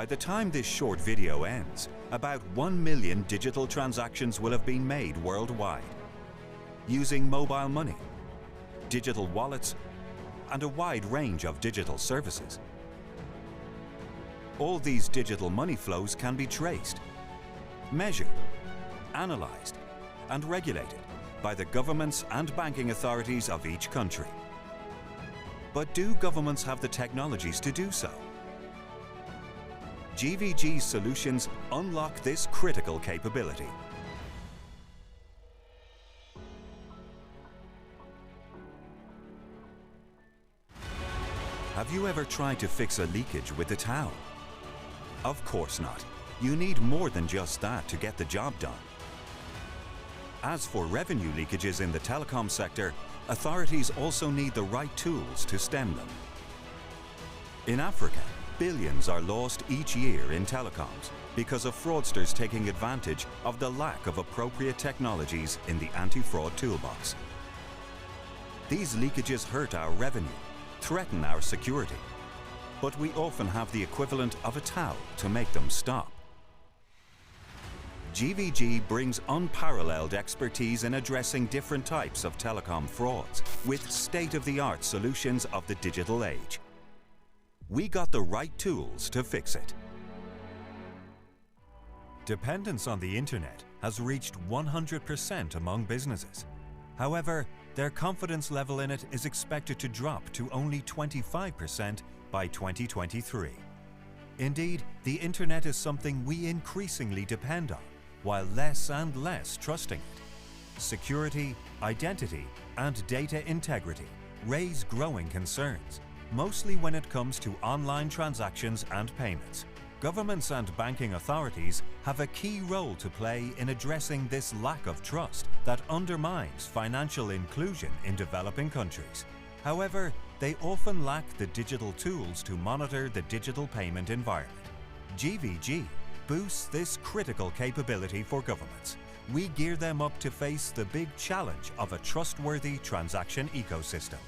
By the time this short video ends, about 1 million digital transactions will have been made worldwide, using mobile money, digital wallets, and a wide range of digital services. All these digital money flows can be traced, measured, analyzed, and regulated by the governments and banking authorities of each country. But do governments have the technologies to do so? GVG's solutions unlock this critical capability. Have you ever tried to fix a leakage with a towel? Of course not. You need more than just that to get the job done. As for revenue leakages in the telecom sector, authorities also need the right tools to stem them. In Africa, billions are lost each year in telecoms because of fraudsters taking advantage of the lack of appropriate technologies in the anti-fraud toolbox. These leakages hurt our revenue, threaten our security, but we often have the equivalent of a towel to make them stop. GVG brings unparalleled expertise in addressing different types of telecom frauds with state-of-the-art solutions of the digital age. We got the right tools to fix it. Dependence on the internet has reached 100% among businesses. However, their confidence level in it is expected to drop to only 25% by 2023. Indeed, the internet is something we increasingly depend on, while less and less trusting it. Security, identity, and data integrity raise growing concerns, mostly when it comes to online transactions and payments. Governments and banking authorities have a key role to play in addressing this lack of trust that undermines financial inclusion in developing countries. However, they often lack the digital tools to monitor the digital payment environment. GVG boosts this critical capability for governments. We gear them up to face the big challenge of a trustworthy transaction ecosystem.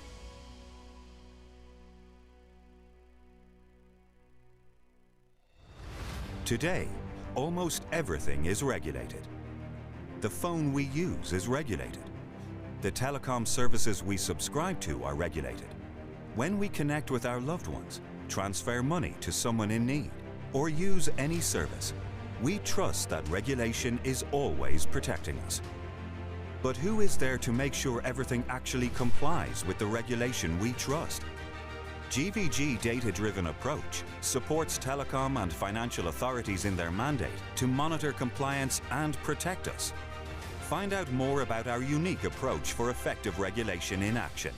Today, almost everything is regulated. The phone we use is regulated. The telecom services we subscribe to are regulated. When we connect with our loved ones, transfer money to someone in need, or use any service, we trust that regulation is always protecting us. But who is there to make sure everything actually complies with the regulation we trust? GVG data-driven approach supports telecom and financial authorities in their mandate to monitor compliance and protect us. Find out more about our unique approach for effective regulation in action.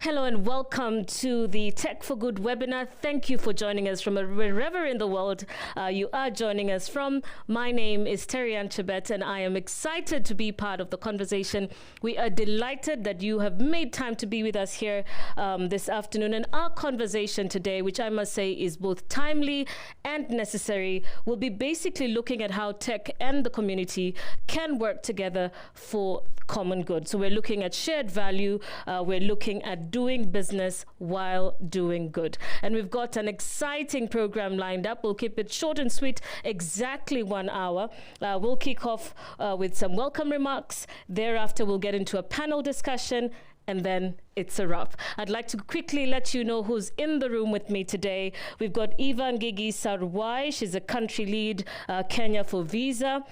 Hello and welcome to the Tech4Good webinar. Thank you for joining us from wherever in the world you are joining us from. My name is Terry-Ann Chebet and I am excited to be part of the conversation. We are delighted that you have made time to be with us here this afternoon. And our conversation today, which I must say is both timely and necessary, will be basically looking at how tech and the community can work together for common good. So we're looking at shared value. We're looking at doing business while doing good. And we've got an exciting program lined up. We'll keep it short and sweet, exactly 1 hour. We'll kick off with some welcome remarks. Thereafter, we'll get into a panel discussion, and then it's a wrap. I'd like to quickly let you know who's in the room with me today. We've got Eva Ngigi Sarwai. She's a country lead, Kenya for Visa.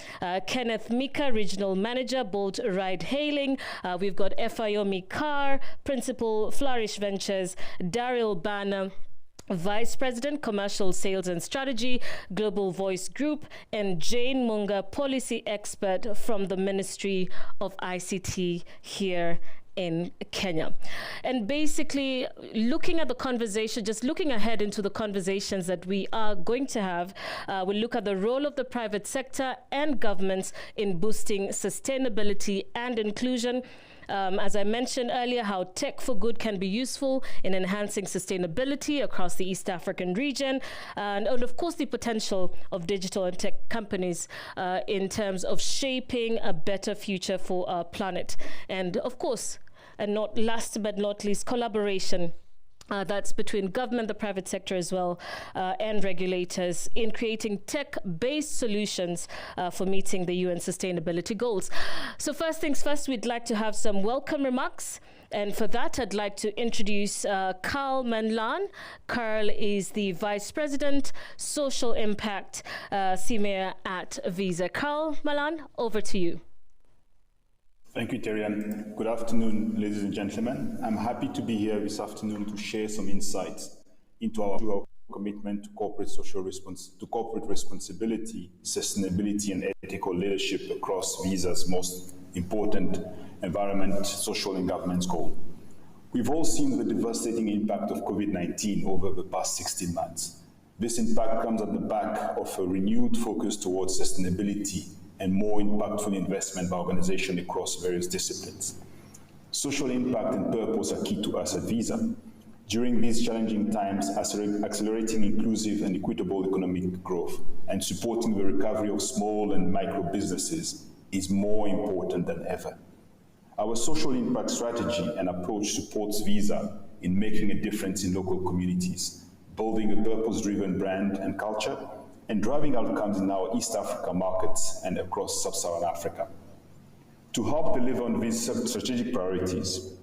Kenneth Mika, regional manager, Bolt Ride Hailing. We've got Efayomi Carr, principal, Flourish Ventures. Daryl Banner, Vice President, Commercial Sales and Strategy, Global Voice Group, and Jane Munga, Policy Expert from the Ministry of ICT here in Kenya. And basically looking at the conversation, just looking ahead into the conversations that we are going to have, we'll look at the role of the private sector and governments in boosting sustainability and inclusion. As I mentioned earlier, how Tech4Good can be useful in enhancing sustainability across the East African region, and of course the potential of digital and tech companies in terms of shaping a better future for our planet. And of course, and not last but not least, collaboration. That's between government, the private sector as well, and regulators in creating tech-based solutions for meeting the UN sustainability goals. So first things first, we'd like to have some welcome remarks. And for that, I'd like to introduce Carl Manlan. Carl is the Vice President, Social Impact Senior at Visa. Carl Manlan, over to you. Thank you, Terry-Ann. Good afternoon, ladies and gentlemen. I'm happy to be here this afternoon to share some insights into our commitment to corporate responsibility, sustainability, and ethical leadership across Visa's most important environment, social, and governance goal. We've all seen the devastating impact of COVID-19 over the past 16 months. This impact comes at the back of a renewed focus towards sustainability and more impactful investment by organizations across various disciplines. Social impact and purpose are key to us at Visa. During these challenging times, accelerating inclusive and equitable economic growth and supporting the recovery of small and micro businesses is more important than ever. Our social impact strategy and approach supports Visa in making a difference in local communities, building a purpose-driven brand and culture, and driving outcomes in our East Africa markets and across Sub-Saharan Africa. To help deliver on these strategic priorities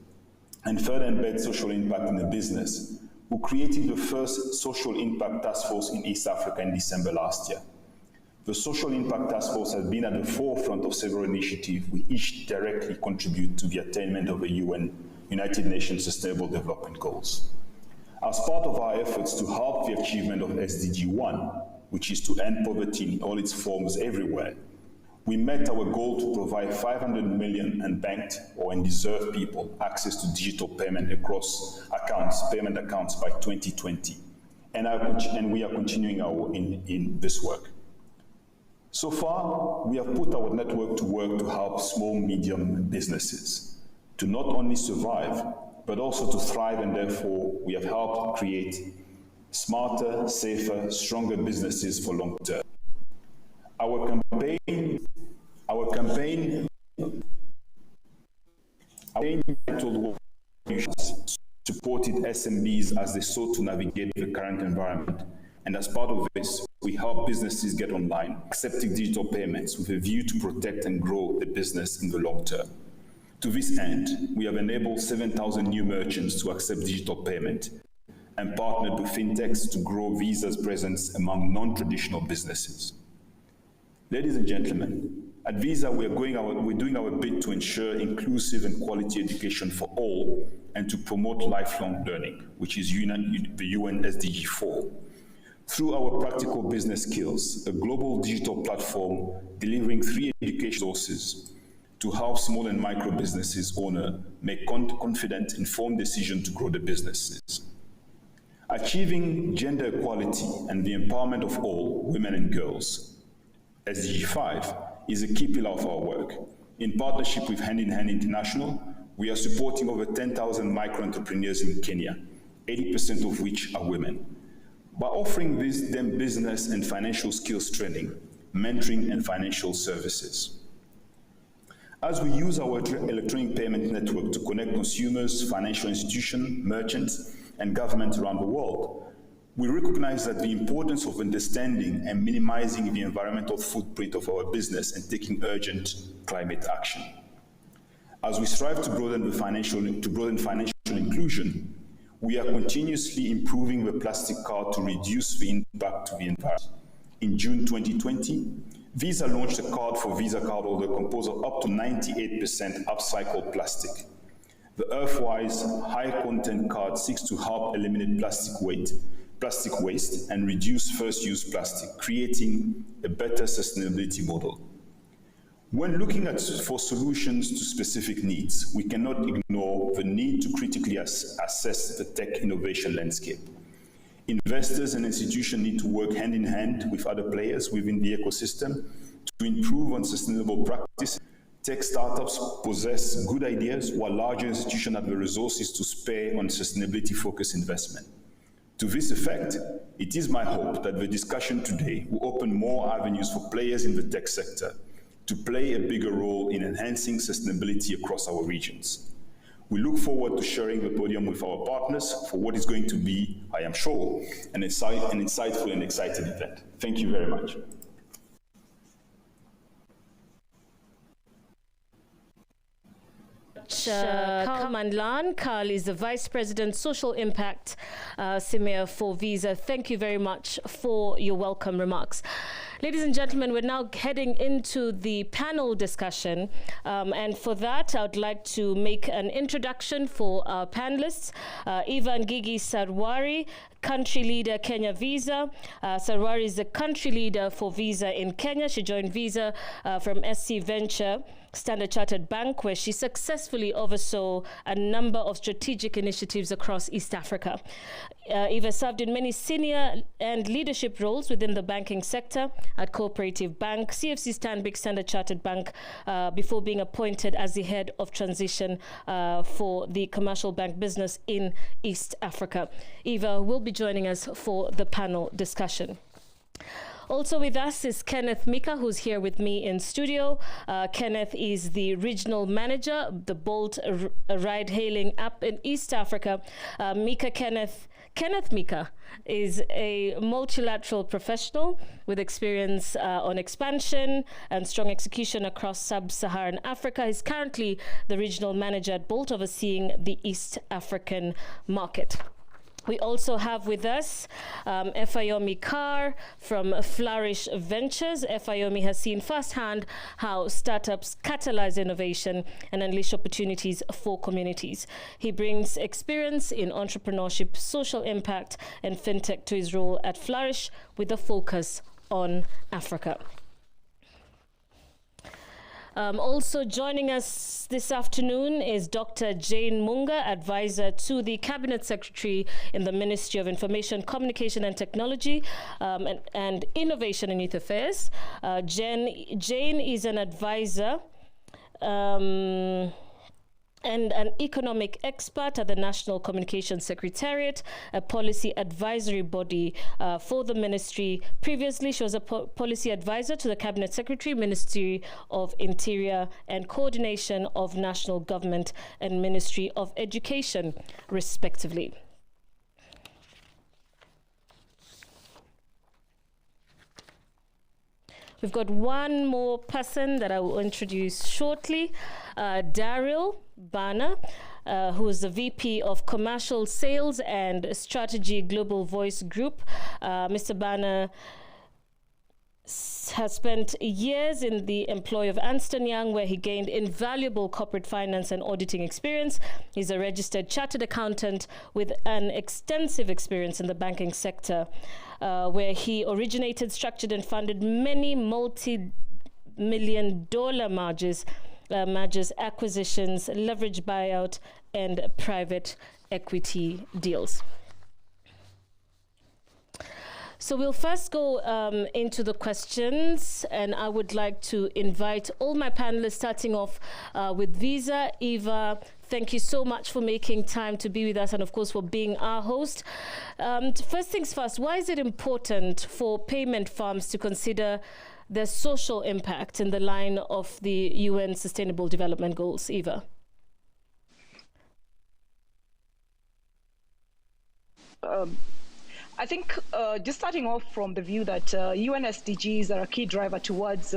and further embed social impact in the business, we created the first Social Impact Task Force in East Africa in December last year. The Social Impact Task Force has been at the forefront of several initiatives which each directly contribute to the attainment of the United Nations Sustainable Development Goals. As part of our efforts to help the achievement of SDG 1, which is to end poverty in all its forms everywhere, we met our goal to provide 500 million unbanked or undeserved people access to digital payment accounts by 2020. And we are continuing in this work. So far, we have put our network to work to help small, medium businesses to not only survive, but also to thrive, and therefore we have helped create smarter, safer, stronger businesses for long term. Our campaign titled supported SMBs as they sought to navigate the current environment. And as part of this, we help businesses get online, accepting digital payments with a view to protect and grow the business in the long term. To this end, we have enabled 7,000 new merchants to accept digital payment and partnered with fintechs to grow Visa's presence among non-traditional businesses. Ladies and gentlemen, at Visa, we're doing our bit to ensure inclusive and quality education for all and to promote lifelong learning, which is the UN SDG 4. Through our practical business skills, a global digital platform delivering 3 education resources to help small and micro businesses owner make confident, informed decisions to grow the businesses. Achieving gender equality and the empowerment of all women and girls, SDG 5, is a key pillar of our work. In partnership with Hand in Hand International, we are supporting over 10,000 micro-entrepreneurs in Kenya, 80% of which are women, by offering them business and financial skills training, mentoring, and financial services. As we use our electronic payment network to connect consumers, financial institutions, merchants, and governments around the world, we recognize that the importance of understanding and minimizing the environmental footprint of our business and taking urgent climate action. As we strive to broaden financial inclusion, we are continuously improving the plastic card to reduce the impact to the environment. In June 2020, Visa launched a card for Visa cardholder composed of up to 98% upcycled plastic. The Earthwise high-content card seeks to help eliminate plastic waste and reduce first-use plastic, creating a better sustainability model. When looking for solutions to specific needs, we cannot ignore the need to critically assess the tech innovation landscape. Investors and institutions need to work hand in hand with other players within the ecosystem to improve on sustainable practices. Tech startups possess good ideas, while larger institutions have the resources to spare on sustainability-focused investment. To this effect, it is my hope that the discussion today will open more avenues for players in the tech sector to play a bigger role in enhancing sustainability across our regions. We look forward to sharing the podium with our partners for what is going to be, I am sure, an insightful and exciting event. Thank you very much. Carl Mandlan. Carl is the Vice President, Social Impact Senior for Visa. Thank you very much for your welcome remarks. Ladies and gentlemen, we're now heading into the panel discussion. And for that, I would like to make an introduction for our panelists. Eva Ngigi Sarwari, Country Leader, Kenya Visa. Sarwari is the Country Leader for Visa in Kenya. She joined Visa from SC Venture, Standard Chartered Bank, where she successfully oversaw a number of strategic initiatives across East Africa. Eva served in many senior and leadership roles within the banking sector at Cooperative Bank, CFC Stanbic, Standard Chartered Bank, before being appointed as the head of transition for the commercial bank business in East Africa. Eva will be joining us for the panel discussion. Also with us is Kenneth Mika, who's here with me in studio. Kenneth is the regional manager of the Bolt ride-hailing app in East Africa. Kenneth Mika is a multilateral professional with experience on expansion and strong execution across sub-Saharan Africa. He's currently the regional manager at Bolt, overseeing the East African market. We also have with us Efayomi Carr from Flourish Ventures. Efayomi has seen firsthand how startups catalyze innovation and unleash opportunities for communities. He brings experience in entrepreneurship, social impact, and fintech to his role at Flourish, with a focus on Africa. Also joining us this afternoon is Dr. Jane Munga, advisor to the Cabinet Secretary in the Ministry of Information, Communication and Technology and Innovation and Youth Affairs. Jane is an advisor and an economic expert at the National Communications Secretariat, a policy advisory body for the ministry. Previously, she was a policy advisor to the Cabinet Secretary, Ministry of Interior and Coordination of National Government and Ministry of Education, respectively. We've got one more person that I will introduce shortly, Daryl Bana, who is the VP of Commercial Sales and Strategy Global Voice Group. Mr. Bana has spent years in the employ of Ernst & Young, where he gained invaluable corporate finance and auditing experience. He's a registered chartered accountant with an extensive experience in the banking sector, where he originated, structured, and funded many multi-million-dollar mergers mergers, acquisitions, leverage buyout, and private equity deals. So we'll first go into the questions, and I would like to invite all my panelists, starting off with Visa. Eva, thank you so much for making time to be with us and, of course, for being our host. First things first, why is it important for payment firms to consider the social impact in the line of the UN Sustainable Development Goals, Eva? I think just starting off from the view that UN SDGs are a key driver towards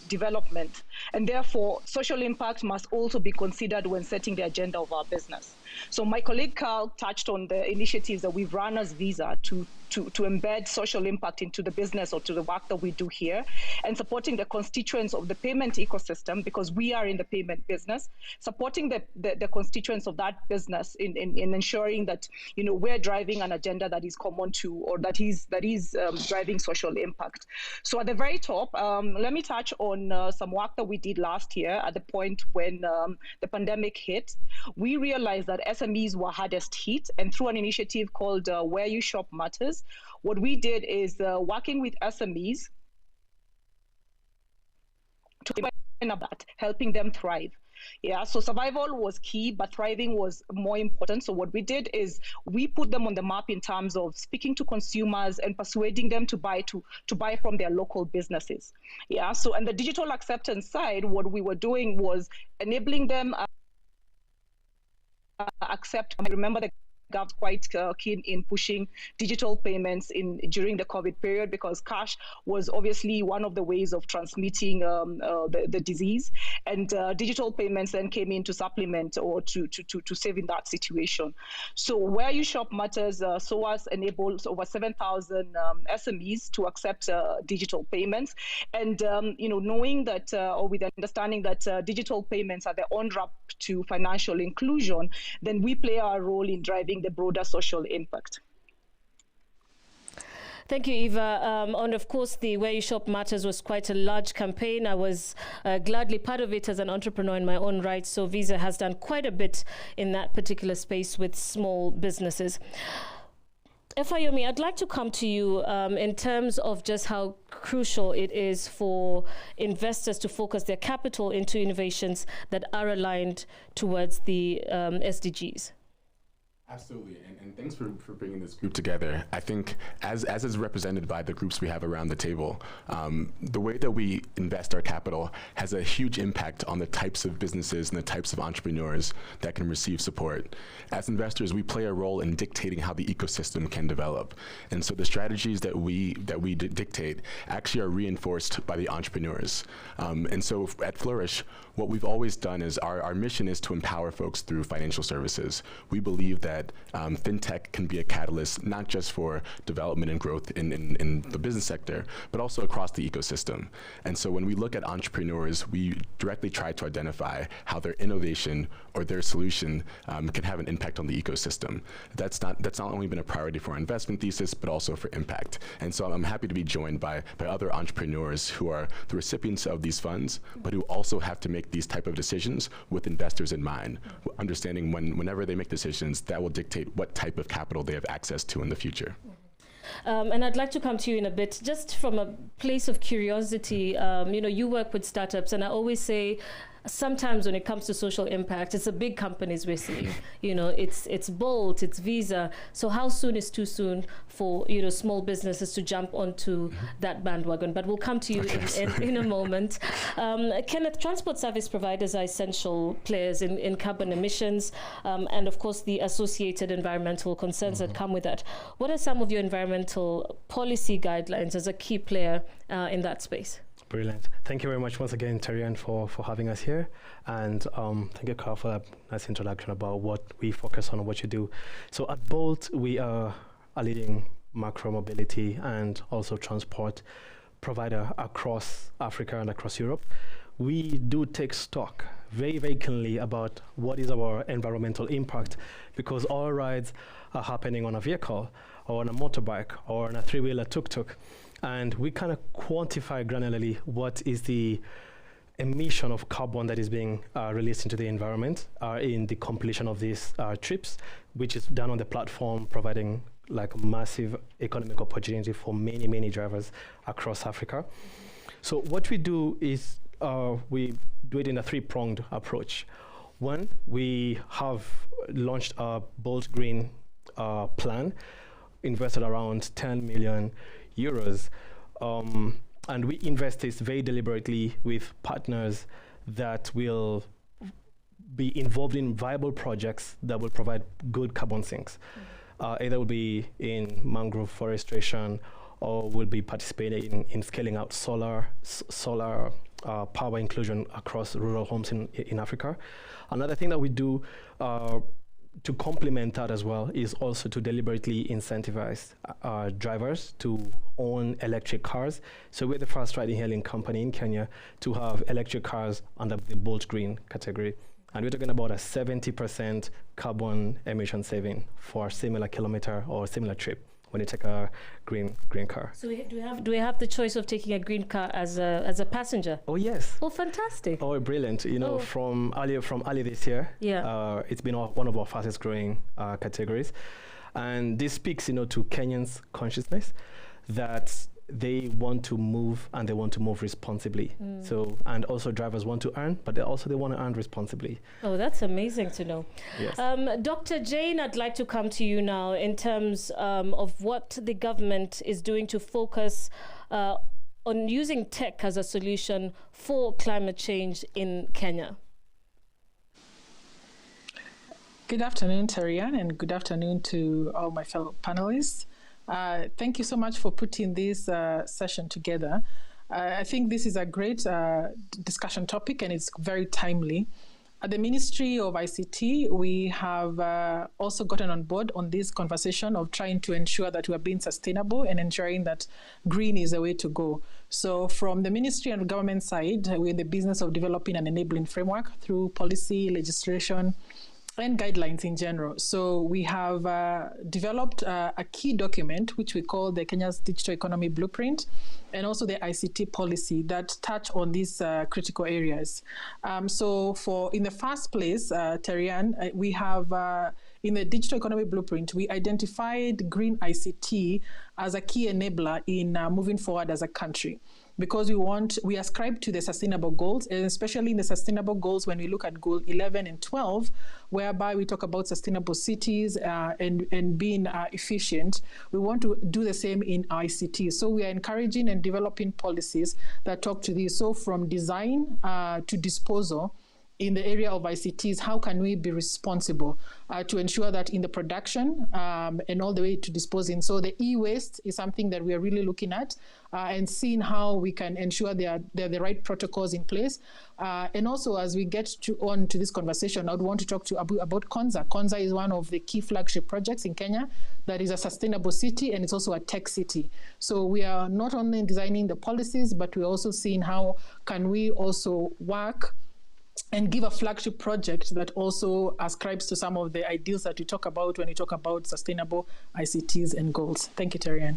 development, and therefore social impact must also be considered when setting the agenda of our business. So my colleague Carl touched on the initiatives that we've run as Visa to embed social impact into the business or to the work that we do here, and supporting the constituents of the payment ecosystem, because we are in the payment business, supporting the constituents of that business in ensuring that, you know, we're driving an agenda that is common to, or that is driving social impact. So at the very top, let me touch on some work that we did last year at the point when the pandemic hit. We realized that SMEs were hardest hit, and through an initiative called Where You Shop Matters, what we did is working with SMEs to about helping them thrive. Yeah, so survival was key, but thriving was more important. So what we did is we put them on the map in terms of speaking to consumers and persuading them to buy from their local businesses. Yeah, so on the digital acceptance side, what we were doing was enabling them accept. I remember the government quite keen in pushing digital payments during the COVID period, because cash was obviously one of the ways of transmitting the disease, and digital payments then came in to supplement or to save in that situation. So Where You Shop Matters saw us enable over 7,000 SMEs to accept digital payments, and knowing that or with the understanding that digital payments are the on-ramp to financial inclusion, then we play our role in driving the broader social impact. Thank you, Eva. And of course, the Where You Shop Matters was quite a large campaign. I was gladly part of it as an entrepreneur in my own right. So Visa has done quite a bit in that particular space with small businesses. Efayomi, I'd like to come to you in terms of just how crucial it is for investors to focus their capital into innovations that are aligned towards the SDGs. Absolutely, and thanks for bringing this group together. I think as is represented by the groups we have around the table, the way that we invest our capital has a huge impact on the types of businesses and the types of entrepreneurs that can receive support. As investors, we play a role in dictating how the ecosystem can develop. And so the strategies that we dictate actually are reinforced by the entrepreneurs. And so at Flourish, what we've always done is our mission is to empower folks through financial services. We believe that fintech can be a catalyst, not just for development and growth in the business sector, but also across the ecosystem. And so when we look at entrepreneurs, we directly try to identify how their innovation or their solution can have an impact on the ecosystem. That's not only been a priority for our investment thesis, but also for impact. And so I'm happy to be joined by other entrepreneurs who are the recipients of these funds, but who also have to make these type of decisions with investors in mind, understanding whenever they make decisions, that will dictate what type of capital they have access to in the future. And I'd like to come to you in a bit, just from a place of curiosity. You work with startups, and I always say, sometimes when it comes to social impact, it's the big companies we're seeing. It's Bolt, it's Visa. So how soon is too soon for small businesses to jump onto that bandwagon? But we'll come to you in a moment. Kenneth, transport service providers are essential players in carbon emissions, and of course the associated environmental concerns that come with that. What are some of your environmental policy guidelines as a key player in that space? Brilliant. Thank you very much once again, Terian, for having us here. And thank you, Carl, for that nice introduction about what we focus on and what you do. So at Bolt, we are a leading macro mobility and also transport provider across Africa and across Europe. We do take stock very, very keenly about what is our environmental impact, because all rides are happening on a vehicle or on a motorbike or on a three-wheeler tuk-tuk. And we kind of quantify granularly what is the emission of carbon that is being released into the environment in the completion of these trips, which is done on the platform, providing like massive economic opportunity for many, many drivers across Africa. So what we do is we do it in a three-pronged approach. One, we have launched a Bolt Green plan, invested around 10 million euros. And we invest this very deliberately with partners that will be involved in viable projects that will provide good carbon sinks. Either will be in mangrove forestation or will be participating in scaling out solar power inclusion across rural homes in Africa. Another thing that we do to complement that as well is also to deliberately incentivize drivers to own electric cars. So we're the first ride-hailing company in Kenya to have electric cars under the Bolt Green category. And we're talking about a 70% carbon emission saving for a similar kilometer or similar trip when you take a green car. So do we have the choice of taking a green car as a passenger? Oh yes. Oh, fantastic. Oh, brilliant. You know, from early this year, it's been one of our fastest growing categories. And this speaks, to Kenyans' consciousness that they want to move and they want to move responsibly. So, and also drivers want to earn, but they want to earn responsibly. Oh, that's amazing to know. Yes. Dr. Jane, I'd like to come to you now in terms of what the government is doing to focus on using tech as a solution for climate change in Kenya. Good afternoon, Terian, and good afternoon to all my fellow panelists. Thank you so much for putting this session together. I think this is a great discussion topic and it's very timely. At the Ministry of ICT, we have also gotten on board on this conversation of trying to ensure that we are being sustainable and ensuring that green is the way to go. So from the ministry and government side, we're in the business of developing an enabling framework through policy, legislation, and guidelines in general. So we have developed a key document, which we call the Kenya's Digital Economy Blueprint, and also the ICT policy that touch on these critical areas. So in the first place, Terian, we have in the Digital Economy Blueprint, we identified green ICT as a key enabler in moving forward as a country, because we ascribe to the sustainable goals, and especially in the sustainable goals when we look at goal 11 and 12, whereby we talk about sustainable cities and being efficient. We want to do the same in ICT. So we are encouraging and developing policies that talk to this. So from design to disposal, in the area of ICTs, how can we be responsible to ensure that in the production and all the way to disposing? So the e-waste is something that we are really looking at and seeing how we can ensure there are the right protocols in place. And also, as we get on to this conversation, I would want to talk to Abu about Konza. Konza is one of the key flagship projects in Kenya that is a sustainable city, and it's also a tech city. So we are not only designing the policies, but we're also seeing how can we also work and give a flagship project that also ascribes to some of the ideals that we talk about when we talk about sustainable ICTs and goals. Thank you, Terian.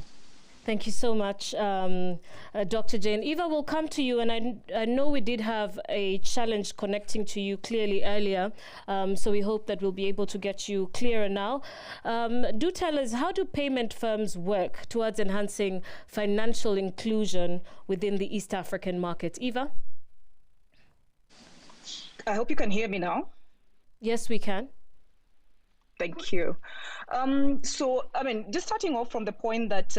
Thank you so much, Dr. Jane. Eva, will come to you, and I know we did have a challenge connecting to you clearly earlier, so we hope that we'll be able to get you clearer now. Do tell us, how do payment firms work towards enhancing financial inclusion within the East African market? Eva? I hope you can hear me now. Yes, we can. Thank you. So, just starting off from the point that,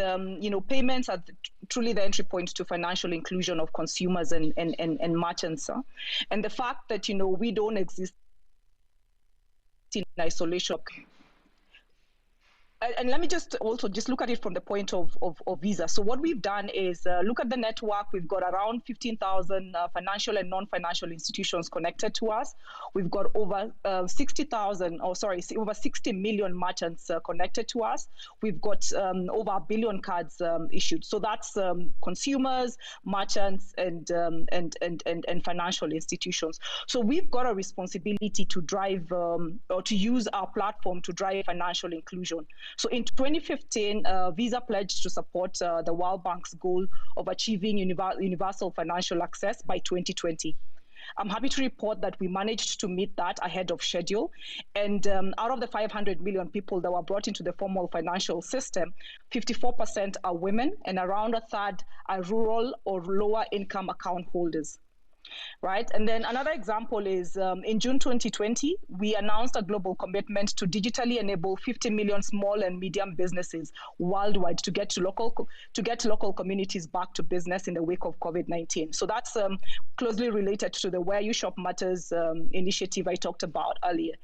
payments are truly the entry point to financial inclusion of consumers and merchants. And the fact that, we don't exist in isolation. And let me just look at it from the point of Visa. So what we've done is look at the network. We've got around 15,000 financial and non-financial institutions connected to us. We've got over 60 million merchants connected to us. We've got over 1 billion cards issued. So that's consumers, merchants, and financial institutions. So we've got a responsibility to drive or to use our platform to drive financial inclusion. So in 2015, Visa pledged to support the World Bank's goal of achieving universal financial access by 2020. I'm happy to report that we managed to meet that ahead of schedule. And out of the 500 million people that were brought into the formal financial system, 54% are women, and around a third are rural or lower income account holders. Right. And then another example is in June 2020, we announced a global commitment to digitally enable 50 million small and medium businesses worldwide to get local communities back to business in the wake of COVID-19. So that's closely related to the Where You Shop Matters initiative I talked about earlier.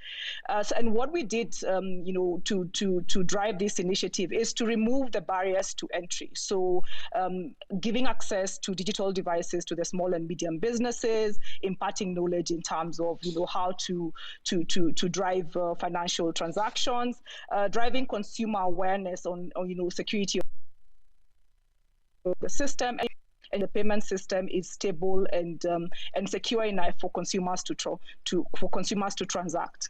And what we did, to drive this initiative is to remove the barriers to entry. So giving access to digital devices to the small and medium businesses, imparting knowledge in terms of how to drive financial transactions, driving consumer awareness on security of the system, and the payment system is stable and secure enough for consumers to transact.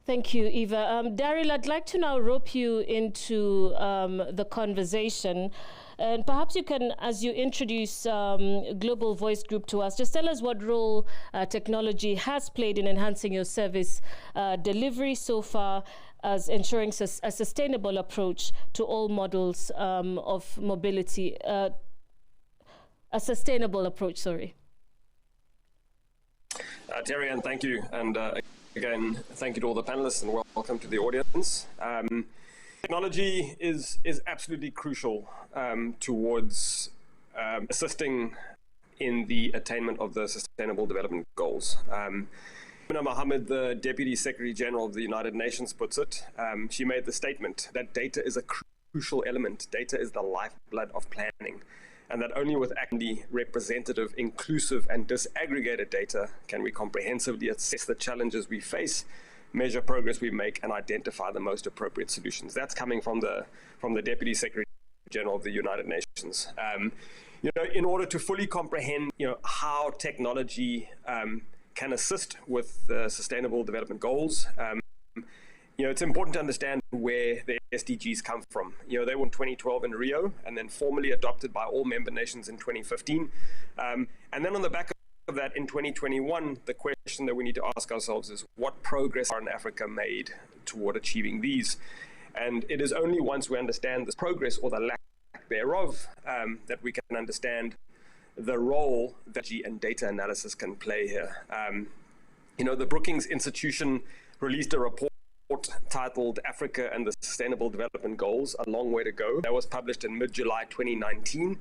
Thank you, Eva. Daryl, I'd like to now rope you into the conversation. And perhaps you can, as you introduce Global Voice Group to us, just tell us what role technology has played in enhancing your service delivery so far, as ensuring a sustainable approach to all models of mobility. A sustainable approach, sorry. Terry, and thank you. And again, thank you to all the panelists and welcome to the audience. Technology is absolutely crucial towards assisting in the attainment of the Sustainable Development Goals. Mohammed, the Deputy Secretary General of the United Nations, puts it. She made the statement that data is a crucial element. Data is the lifeblood of planning, and that only with accurately representative, inclusive, and disaggregated data can we comprehensively assess the challenges we face, measure progress we make, and identify the most appropriate solutions. That's coming from the Deputy Secretary General of the United Nations. In order to fully comprehend, how technology can assist with the Sustainable Development Goals, it's important to understand where the SDGs come from. They were in 2012 in Rio, and then formally adopted by all member nations in 2015. And then on the back of that, in 2021, the question that we need to ask ourselves is, what progress has Africa made toward achieving these? And it is only once we understand this progress, or the lack thereof, that we can understand the role that technology and data analysis can play here. The Brookings Institution released a report titled Africa and the Sustainable Development Goals, A Long Way to Go. That was published in mid-July 2019.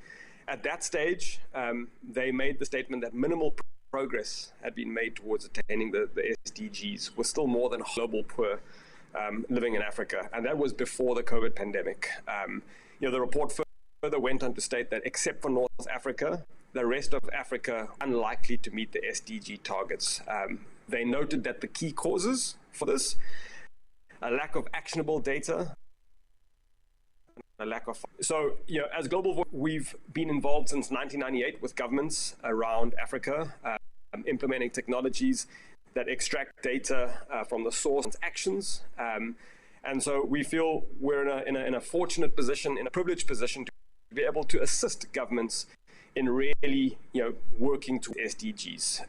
At that stage, they made the statement that minimal progress had been made towards attaining the SDGs. We're still more than global poor living in Africa, and that was before the COVID pandemic. The report further went on to state that except for North Africa, the rest of Africa unlikely to meet the SDG targets. They noted that the key causes for this: a lack of actionable data, a lack of... So, as Global Voice, we've been involved since 1998 with governments around Africa, implementing technologies that extract data from the source and actions. And so we feel we're in a fortunate position, in a privileged position, to be able to assist governments in really, working to SDGs.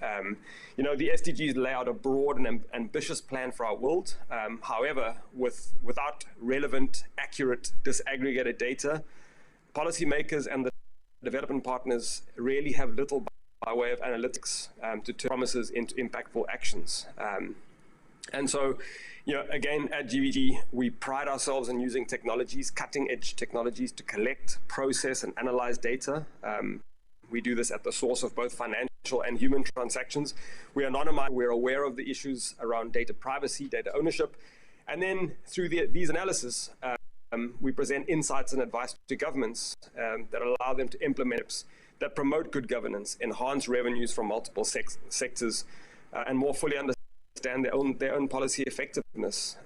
The SDGs lay out a broad and ambitious plan for our world. However, without relevant, accurate, disaggregated data, policymakers and the development partners really have little by way of analytics to turn promises into impactful actions. And so, again, at GVG, we pride ourselves in using technologies, cutting-edge technologies, to collect, process, and analyze data. We do this at the source of both financial and human transactions. We anonymize, we're aware of the issues around data privacy, data ownership, and then through these analysis, we present insights and advice to governments that allow them to implement that promote good governance, enhance revenues from multiple sectors, and more fully understand their own policy effectiveness.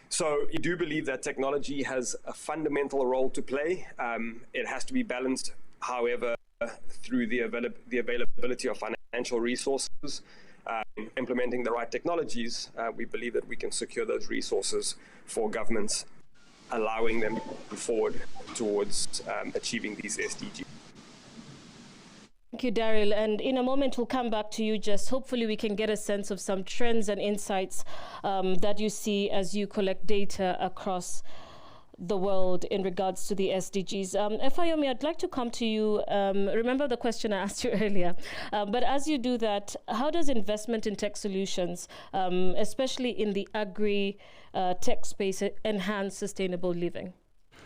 So you do believe that technology has a fundamental role to play. It has to be balanced, however, through the availability of financial resources implementing the right technologies, we believe that we can secure those resources for governments, allowing them to move forward towards achieving these SDGs. Thank you, Daryl. And in a moment, we'll come back to you. Just hopefully we can get a sense of some trends and insights that you see as you collect data across the world in regards to the SDGs. Efayomi, I'd like to come to you. Remember the question I asked you earlier. But as you do that, how does investment in tech solutions, especially in the agri-tech space, enhance sustainable living?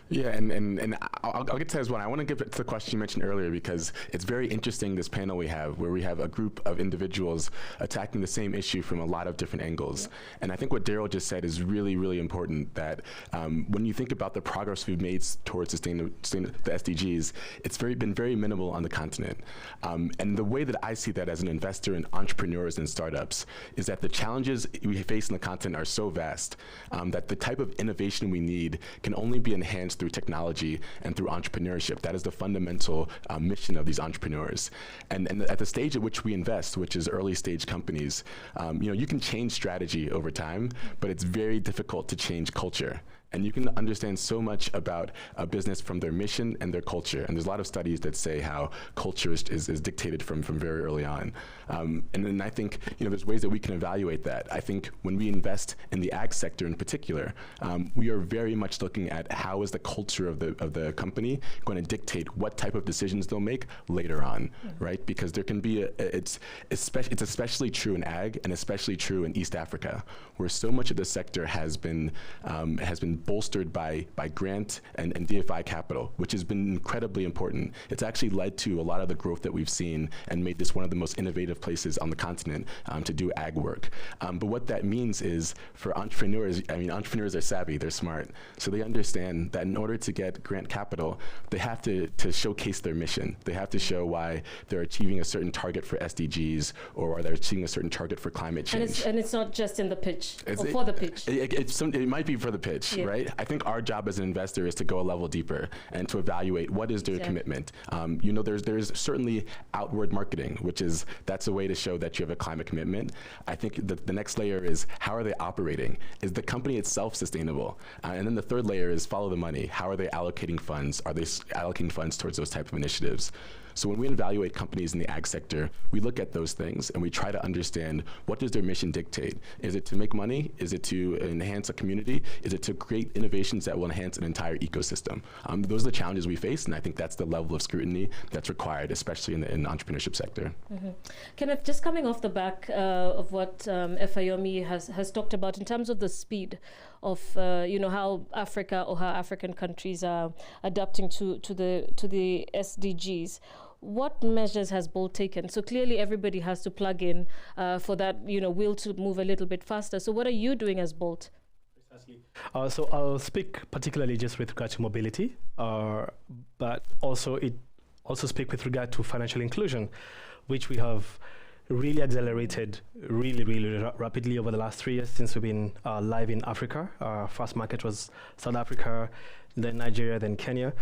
Yeah, and I'll get to that as well. I want to get to the question you mentioned earlier because it's very interesting, this panel we have, where we have a group of individuals attacking the same issue from a lot of different angles. And I think what Daryl just said is really, really important, that when you think about the progress we've made towards the SDGs, it's been very minimal on the continent. And the way that I see that as an investor in entrepreneurs and startups is that the challenges we face in the continent are so vast that the type of innovation we need can only be enhanced through technology and through entrepreneurship. That is the fundamental mission of these entrepreneurs. And at the stage at which we invest, which is early stage companies, you can change strategy over time, but it's very difficult to change culture. And you can understand so much about a business from their mission and their culture. And there's a lot of studies that say how culture is dictated from very early on. And then I think there's ways that we can evaluate that. I think when we invest in the ag sector in particular, we are very much looking at how is the culture of the company going to dictate what type of decisions they'll make later on, right? Because there can be it's especially true in ag and especially true in East Africa, where so much of the sector has been bolstered by grant and DFI capital, which has been incredibly important. It's actually led to a lot of the growth that we've seen and made this one of the most innovative places on the continent to do ag work. But what that means is for entrepreneurs, entrepreneurs are savvy, they're smart. So they understand that in order to get grant capital, they have to showcase their mission. They have to show why they're achieving a certain target for SDGs or they're achieving a certain target for climate change. And it's not just in the pitch or for the pitch. It might be for the pitch. Yeah. Right? I think our job as an investor is to go a level deeper and to evaluate what is their commitment. There's certainly outward marketing, that's a way to show that you have a climate commitment. I think the next layer is how are they operating? Is the company itself sustainable? And then the third layer is follow the money. How are they allocating funds? Are they allocating funds towards those type of initiatives? So when we evaluate companies in the ag sector, we look at those things and we try to understand what does their mission dictate? Is it to make money? Is it to enhance a community? Is it to create innovations that will enhance an entire ecosystem? Those are the challenges we face, and I think that's the level of scrutiny that's required, especially in the entrepreneurship sector. Mm-hmm. Kenneth, just coming off the back of what Efayomi has talked about in terms of the speed of how Africa or how African countries are adapting to the SDGs. What measures has Bolt taken? So clearly everybody has to plug in for that will to move a little bit faster. So what are you doing as Bolt? Precisely. So I'll speak particularly just with regard to mobility, but also speak with regard to financial inclusion, which we have really accelerated really rapidly over the last 3 years since we've been live in Africa. Our first market was South Africa, then Nigeria, then Kenya.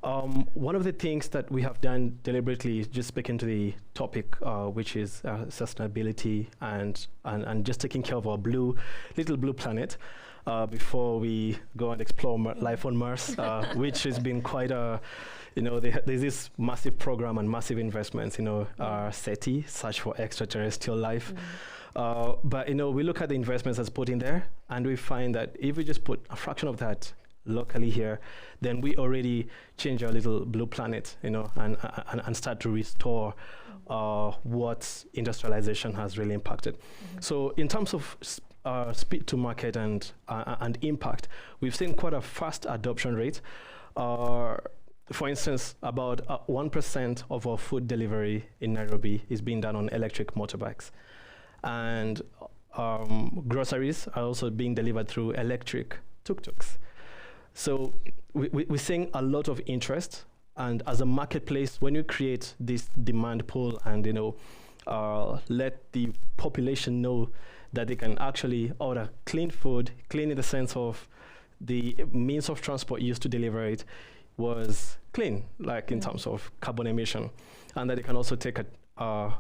One of the things that we have done deliberately is just speaking to the topic, which is sustainability and just taking care of our little blue planet before we go and explore life on Mars, which has been quite a, there's this massive program and massive investments, SETI, Search for Extraterrestrial Life. But, we look at the investments that's put in there, and we find that if we just put a fraction of that locally here, then we already change our little blue planet, and start to restore what industrialization has really impacted. So in terms of speed to market and impact, we've seen quite a fast adoption rate. For instance, about 1% of our food delivery in Nairobi is being done on electric motorbikes. And groceries are also being delivered through electric tuk-tuks. So we're seeing a lot of interest. And as a marketplace, when you create this demand pool and, let the population know that they can actually order clean food, clean in the sense of the means of transport used to deliver it was clean, like in terms of carbon emission, and that they can also take a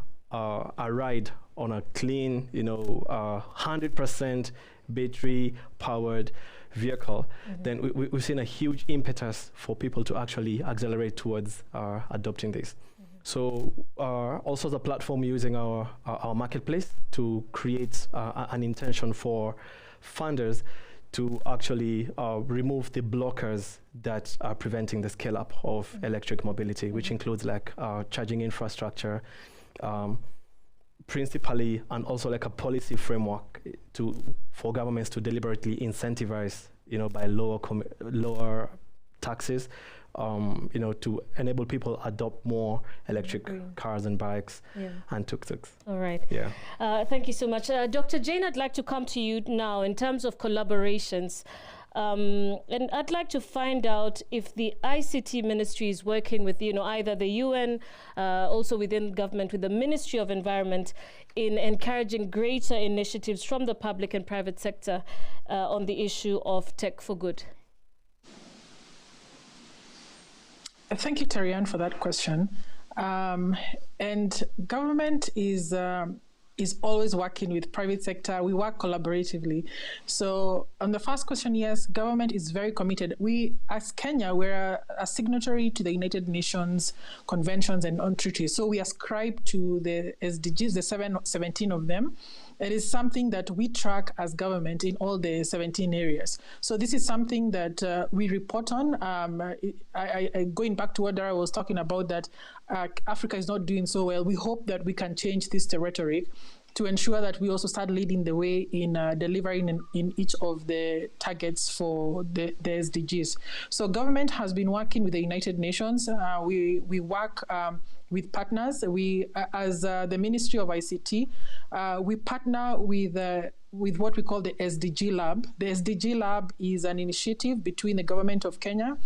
ride on a clean, 100% battery powered vehicle, then we've seen a huge impetus for people to actually accelerate towards adopting this. So also the platform using our marketplace to create an intention for funders to actually remove the blockers that are preventing the scale up of electric mobility, which includes like charging infrastructure, principally, and also like a policy framework for governments to deliberately incentivize, by lower taxes, to enable people adopt more electric cars and bikes and tuk-tuks. All right. Yeah. Thank you so much. Dr. Jane, I'd like to come to you now in terms of collaborations. And I'd like to find out if the ICT ministry is working with, either the UN, also within government, with the Ministry of Environment, in encouraging greater initiatives from the public and private sector on the issue of Tech for Good. Thank you, Terian, for that question. And government is always working with private sector. We work collaboratively. So on the first question, yes, government is very committed. We, as Kenya, we're a signatory to the United Nations conventions and on treaties. So we ascribe to the SDGs, the 17 of them. It is something that we track as government in all the 17 areas. So this is something that we report on. Going back to what Dara was talking about, that Africa is not doing so well, we hope that we can change this rhetoric to ensure that we also start leading the way in delivering in each of the targets for the SDGs. So government has been working with the United Nations. We work with partners. We, as the Ministry of ICT, we partner with what we call the SDG Lab. The SDG Lab is an initiative between the government of Kenya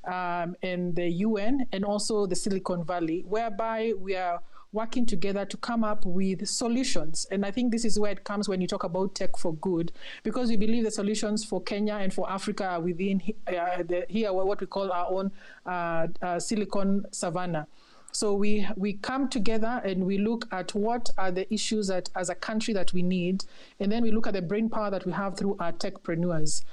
and the UN and also the Silicon Valley, whereby we are working together to come up with solutions. And I think this is where it comes when you talk about Tech for Good, because we believe the solutions for Kenya and for Africa are within here what we call our own Silicon Savannah. So we come together and we look at what are the issues that as a country that we need, and then we look at the brain power that we have through our techpreneurs.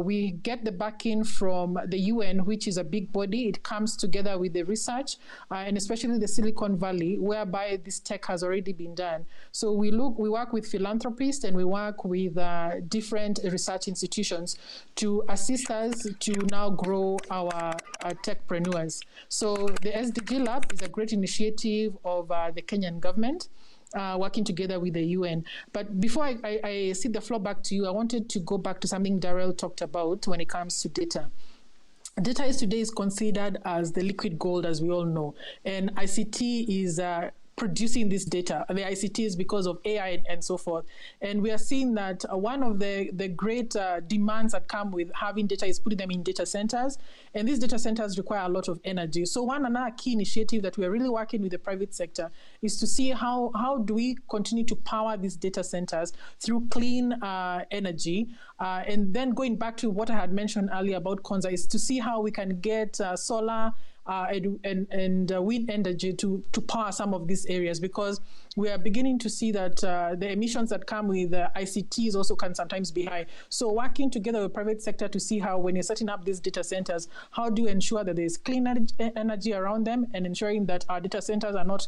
We get the backing from the UN, which is a big body. It comes together with the research, and especially the Silicon Valley, whereby this tech has already been done. So we work with philanthropists and we work with different research institutions to assist us to now grow our techpreneurs. So the SDG Lab is a great initiative of the Kenyan government, working together with the UN. But before I cede the floor back to you, I wanted to go back to something Darrell talked about when it comes to data. Data today is considered as the liquid gold, as we all know, and ICT is producing this data. The ICT is because of AI and so forth. And we are seeing that one of the great demands that come with having data is putting them in data centers. And these data centers require a lot of energy. So another key initiative that we are really working with the private sector is to see how do we continue to power these data centers through clean energy. And then going back to what I had mentioned earlier about Konza is to see how we can get solar and wind energy to power some of these areas, because we are beginning to see that the emissions that come with ICTs also can sometimes be high. So working together with private sector to see how, when you're setting up these data centers, how do you ensure that there's clean energy around them, and ensuring that our data centers are not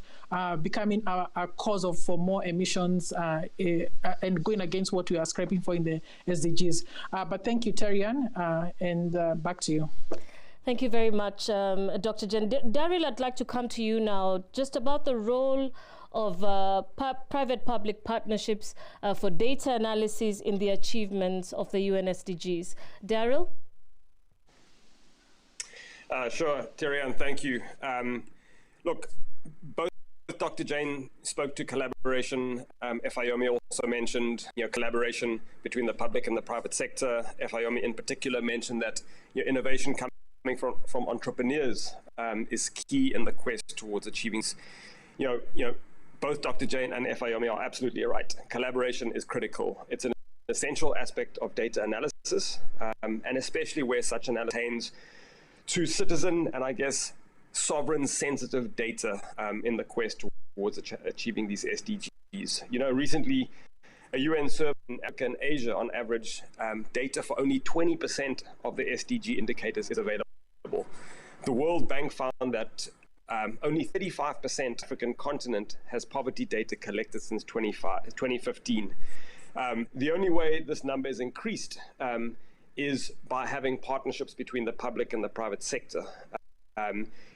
becoming a cause for more emissions and going against what we are ascribing for in the SDGs. But thank you, Terian, and back to you. Thank you very much, Dr. Jen. Daryl, I'd like to come to you now just about the role of private-public partnerships for data analysis in the achievements of the UN SDGs. Daryl? Sure, Terian, thank you. Look, both Dr. Jane spoke to collaboration. Fayomi also mentioned collaboration between the public and the private sector. Fayomi in particular mentioned that innovation coming from entrepreneurs is key in the quest towards achieving. Both Dr. Jane and Fayomi are absolutely right. Collaboration is critical. It's an essential aspect of data analysis, and especially where such analysis pertains to citizen and I guess sovereign sensitive data in the quest towards achieving these SDGs. You know, recently, a UN survey in Africa and Asia, on average, data for only 20% of the SDG indicators is available. The World Bank found that only 35% African continent has poverty data collected since 2015. The only way this number is increased is by having partnerships between the public and the private sector.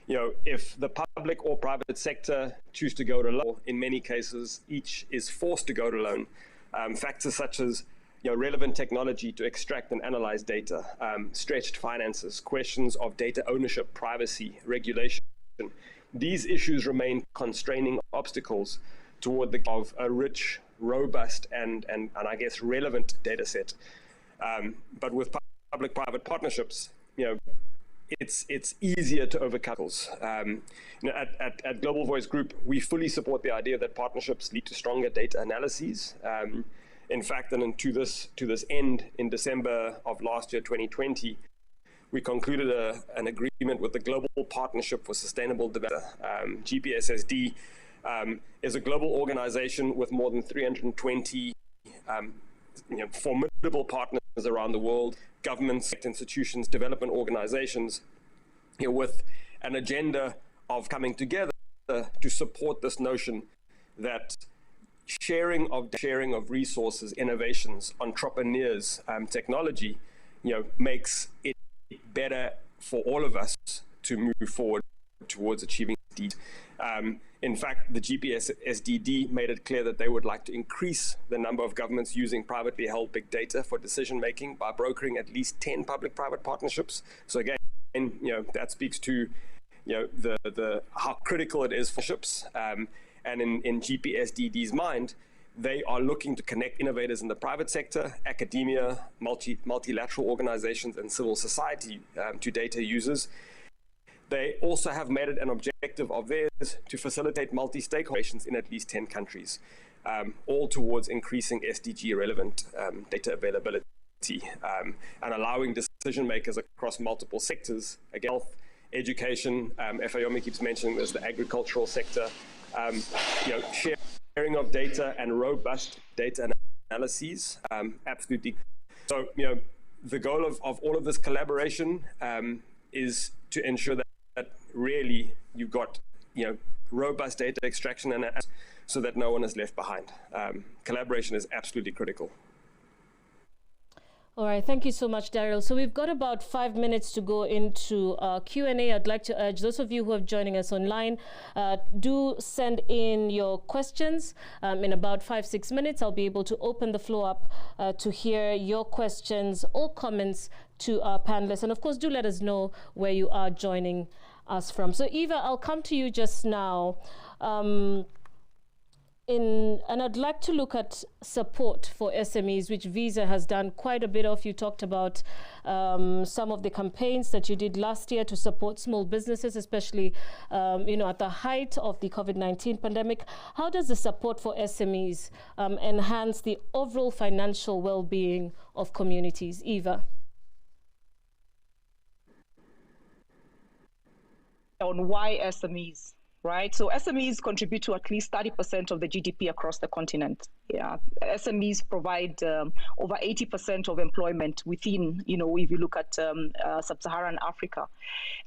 You know, if the public or private sector choose to go it alone, in many cases, each is forced to go it alone. Factors such as relevant technology to extract and analyze data, stretched finances, questions of data ownership, privacy, regulation. These issues remain constraining obstacles toward the goal of a rich, robust, and I guess relevant data set. But with public-private partnerships, it's easier to overcome. At Global Voice Group, we fully support the idea that partnerships lead to stronger data analyses. In fact, and to this end, in December of last year, 2020, we concluded an agreement with the Global Partnership for Sustainable Development. GPSSD is a global organization with more than 320 formidable partners around the world, governments, institutions, development organizations, with an agenda of coming together to support this notion that sharing of resources, innovations, entrepreneurs, technology, makes it better for all of us to move forward towards achieving these. In fact, the GPS SDD made it clear that they would like to increase the number of governments using privately held big data for decision making by brokering at least 10 public-private partnerships. So again, that speaks to the how critical it is for partnerships. And in GPSDD's mind, they are looking to connect innovators in the private sector, academia, multilateral organizations, and civil society to data users. They also have made it an objective of theirs to facilitate multi-stakeholder relations in at least 10 countries, all towards increasing SDG-relevant data availability and allowing decision makers across multiple sectors, again, health, education, Fayomi keeps mentioning this, the agricultural sector, sharing of data and robust data analyses, absolutely. So, the goal of all of this collaboration is to ensure that really you've got, robust data extraction and so that no one is left behind. Collaboration is absolutely critical. All right, thank you so much, Daryl. So we've got about 5 minutes to go into Q&A. I'd like to urge those of you who are joining us online, do send in your questions. In about 5-6 minutes, I'll be able to open the floor up to hear your questions or comments to our panelists. And of course, do let us know where you are joining us from. So Eva, I'll come to you just now. And I'd like to look at support for SMEs, which Visa has done quite a bit of. You talked about some of the campaigns that you did last year to support small businesses, especially at the height of the COVID-19 pandemic. How does the support for SMEs enhance the overall financial well-being of communities? Eva. On why SMEs? Right, so SMEs contribute to at least 30% of the GDP across the continent. Yeah, SMEs provide over 80% of employment within, if you look at sub-Saharan Africa.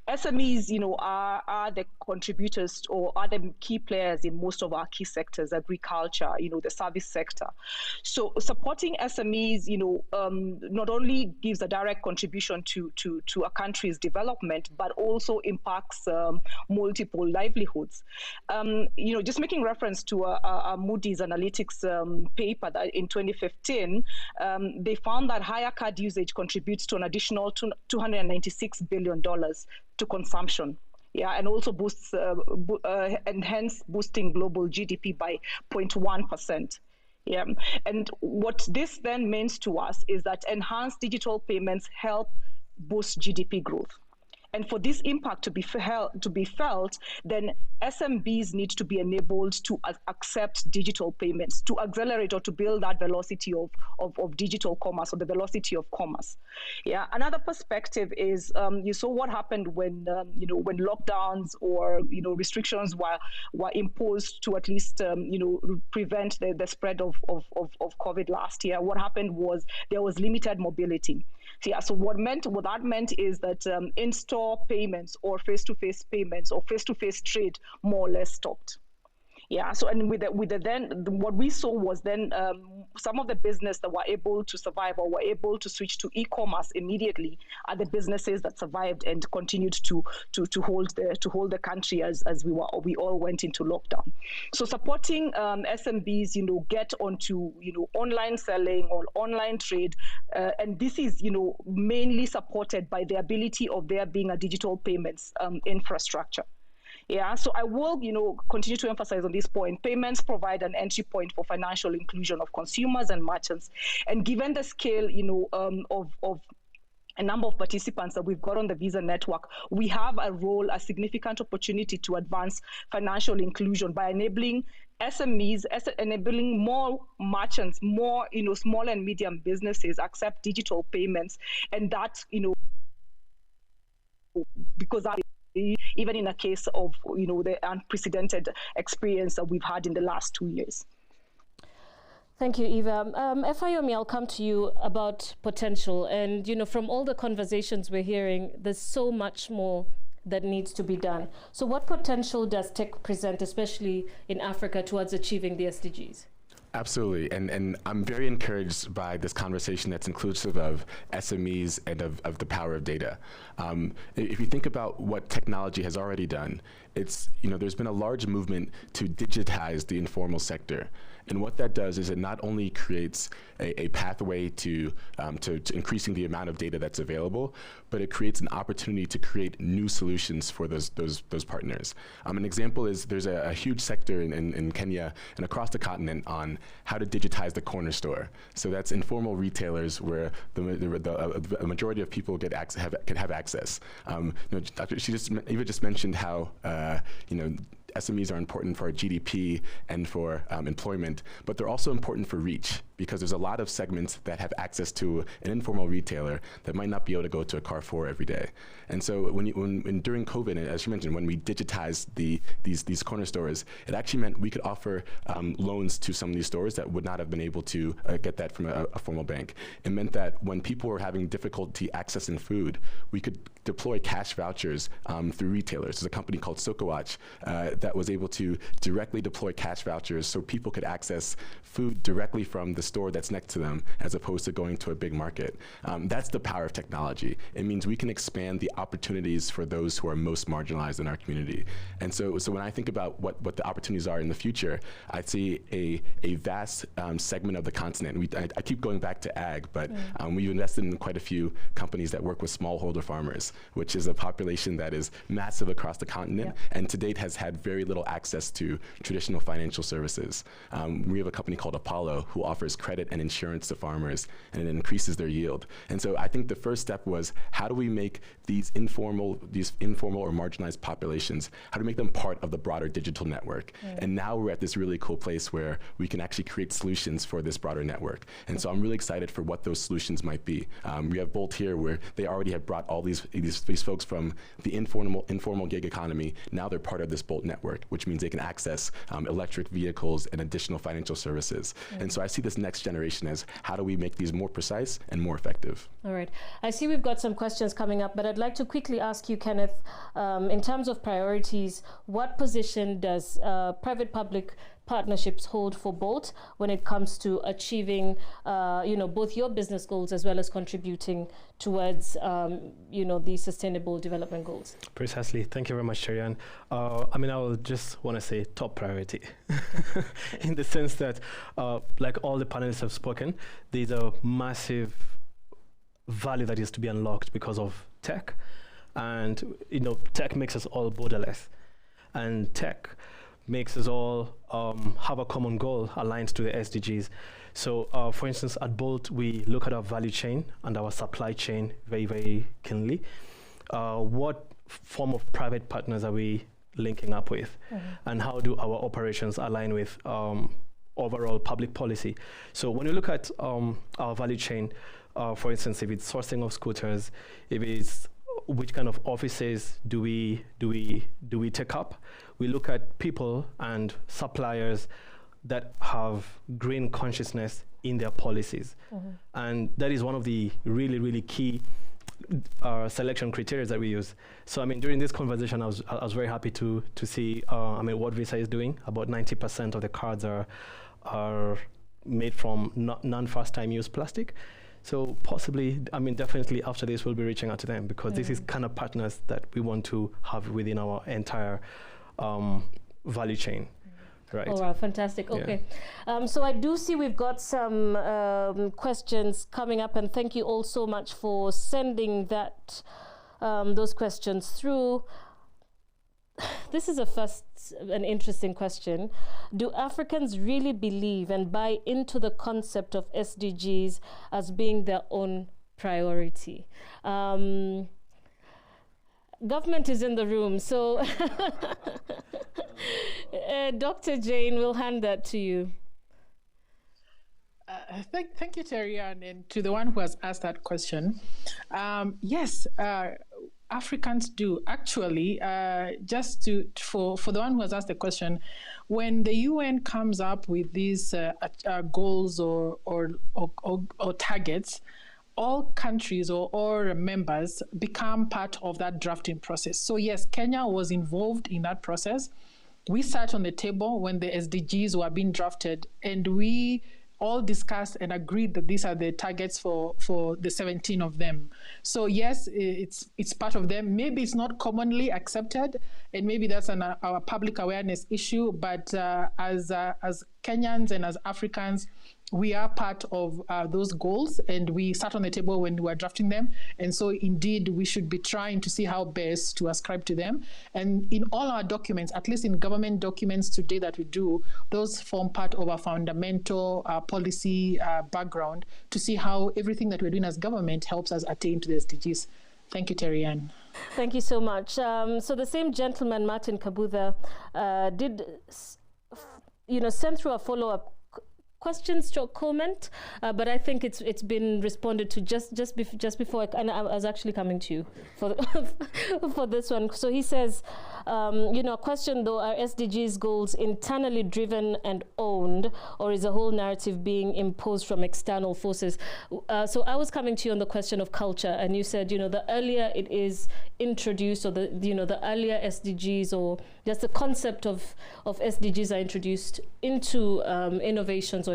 SMEs, are the contributors or are the key players in most of our key sectors, agriculture, the service sector. So supporting SMEs, not only gives a direct contribution to a country's development, but also impacts multiple livelihoods. Just making reference to a Moody's Analytics paper that in 2015, they found that higher card usage contributes to an additional $296 billion to consumption. Yeah, and also boosts and hence boosting global GDP by 0.1%. Yeah, and what this then means to us is that enhanced digital payments help boost GDP growth. And for this impact to be felt, then SMBs need to be enabled to accept digital payments, to accelerate or to build that velocity of digital commerce, or the velocity of commerce. Yeah. Another perspective is you saw what happened when when lockdowns or restrictions were imposed to at least prevent the spread of COVID last year. What happened was there was limited mobility. Yeah, so what that meant is that in-store payments or face-to-face payments or face-to-face trade more or less stopped. Yeah, so and what we saw was then some of the business that were able to survive or were able to switch to e-commerce immediately are the businesses that survived and continued to hold the country as we all went into lockdown. So supporting SMBs, get onto online selling or online trade, and this is mainly supported by the ability of there being a digital payments infrastructure. Yeah, so I will, continue to emphasize on this point. Payments provide an entry point for financial inclusion of consumers and merchants. And given the scale, of a number of participants that we've got on the Visa network, we have a significant opportunity to advance financial inclusion by enabling SMEs, enabling more merchants, more, small and medium businesses accept digital payments. And that, because even in a case of the unprecedented experience that we've had in the last 2 years. Thank you, Eva. Efayomi, I'll come to you about potential. And from all the conversations we're hearing, there's so much more that needs to be done. So what potential does tech present, especially in Africa, towards achieving the SDGs? Absolutely, and I'm very encouraged by this conversation that's inclusive of SMEs and of the power of data. If you think about what technology has already done, it's, there's been a large movement to digitize the informal sector. And what that does is it not only creates a pathway to increasing the amount of data that's available, but it creates an opportunity to create new solutions for those partners. An example is there's a huge sector in Kenya and across the continent on how to digitize the corner store. So that's informal retailers where the majority of people can have access. Eva just mentioned how SMEs are important for our GDP and for employment, but they're also important for reach, because there's a lot of segments that have access to an informal retailer that might not be able to go to a Carrefour every day. And so when during COVID, as you mentioned, when we digitized these corner stores, it actually meant we could offer loans to some of these stores that would not have been able to get that from a formal bank. It meant that when people were having difficulty accessing food, we could deploy cash vouchers through retailers. There's a company called SocoWatch that was able to directly deploy cash vouchers so people could access food directly from the store that's next to them, as opposed to going to a big market. That's the power of technology. It means we can expand the opportunities for those who are most marginalized in our community. And so when I think about what the opportunities are in the future, I see a vast segment of the continent. I keep going back to ag, but we've invested in quite a few companies that work with smallholder farmers, which is a population that is massive across the continent, and to date has had very little access to traditional financial services. We have a company called Apollo who offers credit and insurance to farmers, and it increases their yield. And so I think the first step was, how do we make these informal or marginalized populations, how do we make them part of the broader digital network? And now we're at this really cool place where we can actually create solutions for this broader network. And so I'm really excited for what those solutions might be. We have Bolt here, where they already have brought all these folks from the informal gig economy. Now they're part of this Bolt network, which means they can access electric vehicles and additional financial services. And so I see this next generation as, how do we make these more precise and more effective? All right. I see we've got some questions coming up, but I'd like to quickly ask you, Kenneth, in terms of priorities, what position does private-public partnerships hold for Bolt when it comes to achieving, both your business goals as well as contributing towards, the sustainable development goals? Precisely. Thank you very much, Cherian. I will just want to say top priority in the sense that, like all the panelists have spoken, there's a massive value that is to be unlocked because of tech. And, tech makes us all borderless. And tech makes us all have a common goal aligned to the SDGs. So, for instance, at Bolt, we look at our value chain and our supply chain very, very keenly. what form of private partners are we linking up with, and how do our operations align with overall public policy? So when you look at our value chain, for instance, if it's sourcing of scooters, if it's which kind of offices do we take up, we look at people and suppliers that have green consciousness in their policies, and that is one of the really key selection criteria that we use. So I mean, during this conversation, I was very happy to see what Visa is doing. About 90% of the cards are made from non-first time use plastic. So possibly, definitely after this, we'll be reaching out to them, because this is kind of partners that we want to have within our entire value chain. Right. Oh, wow, fantastic. Okay. Yeah. So I do see we've got some questions coming up, and thank you all so much for sending those questions through. This is an interesting question. Do Africans really believe and buy into the concept of SDGs as being their own priority? Government is in the room, so Dr. Jane, we'll hand that to you. Thank you, Terry, and to the one who has asked that question. Yes, Africans do. Actually, for the one who has asked the question, when the UN comes up with these goals or targets, all countries or all members become part of that drafting process. So yes, Kenya was involved in that process. We sat on the table when the SDGs were being drafted, and we all discussed and agreed that these are the targets for the 17 of them. So yes, it's part of them. Maybe it's not commonly accepted, and maybe that's our public awareness issue, but as Kenyans and as Africans, we are part of those goals, and we sat on the table when we were drafting them. And so indeed, we should be trying to see how best to ascribe to them. And in all our documents, at least in government documents today that we do, those form part of our fundamental policy background to see how everything that we're doing as government helps us attain to the SDGs. Thank you, Terry Ann. Thank you so much. So the same gentleman, Martin Kabutha, did send through a follow-up question stroke comment, but I think it's been responded to just before, and I was actually coming to you for this one. So he says, a question though, are SDGs goals internally driven and owned, or is a whole narrative being imposed from external forces? So I was coming to you on the question of culture, and you said, the earlier it is introduced, or the earlier SDGs, or just the concept of SDGs are introduced into innovations or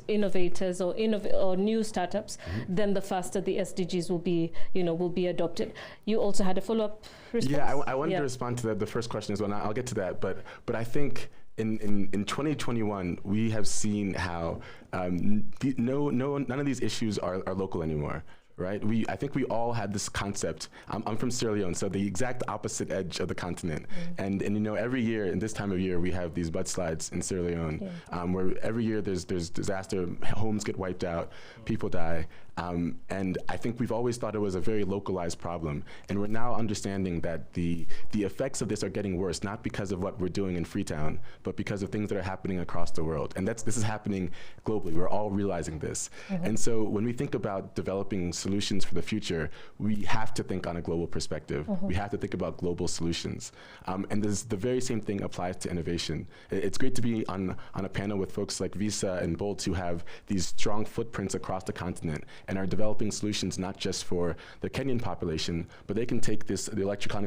innovators or new startups, then the faster the SDGs will be adopted. You also had a follow-up response? Yeah, I wanted to respond to the first question as well. I'll get to that, but I think in 2021 we have seen how none of these issues are local anymore. Right? I think we all had this concept. I'm from Sierra Leone, so the exact opposite edge of the continent. And every year, in this time of year, we have these mudslides in Sierra Leone, where every year there's disaster, homes get wiped out, people die. And I think we've always thought it was a very localized problem. And we're now understanding that the effects of this are getting worse, not because of what we're doing in Freetown, but because of things that are happening across the world. And this is happening globally. We're all realizing this. And so when we think about developing solutions for the future, we have to think on a global perspective. We have to think about global solutions. And the very same thing applies to innovation. It's great to be on a panel with folks like Visa and Bolt who have these strong footprints across the continent and are developing solutions not just for the Kenyan population, but they can take the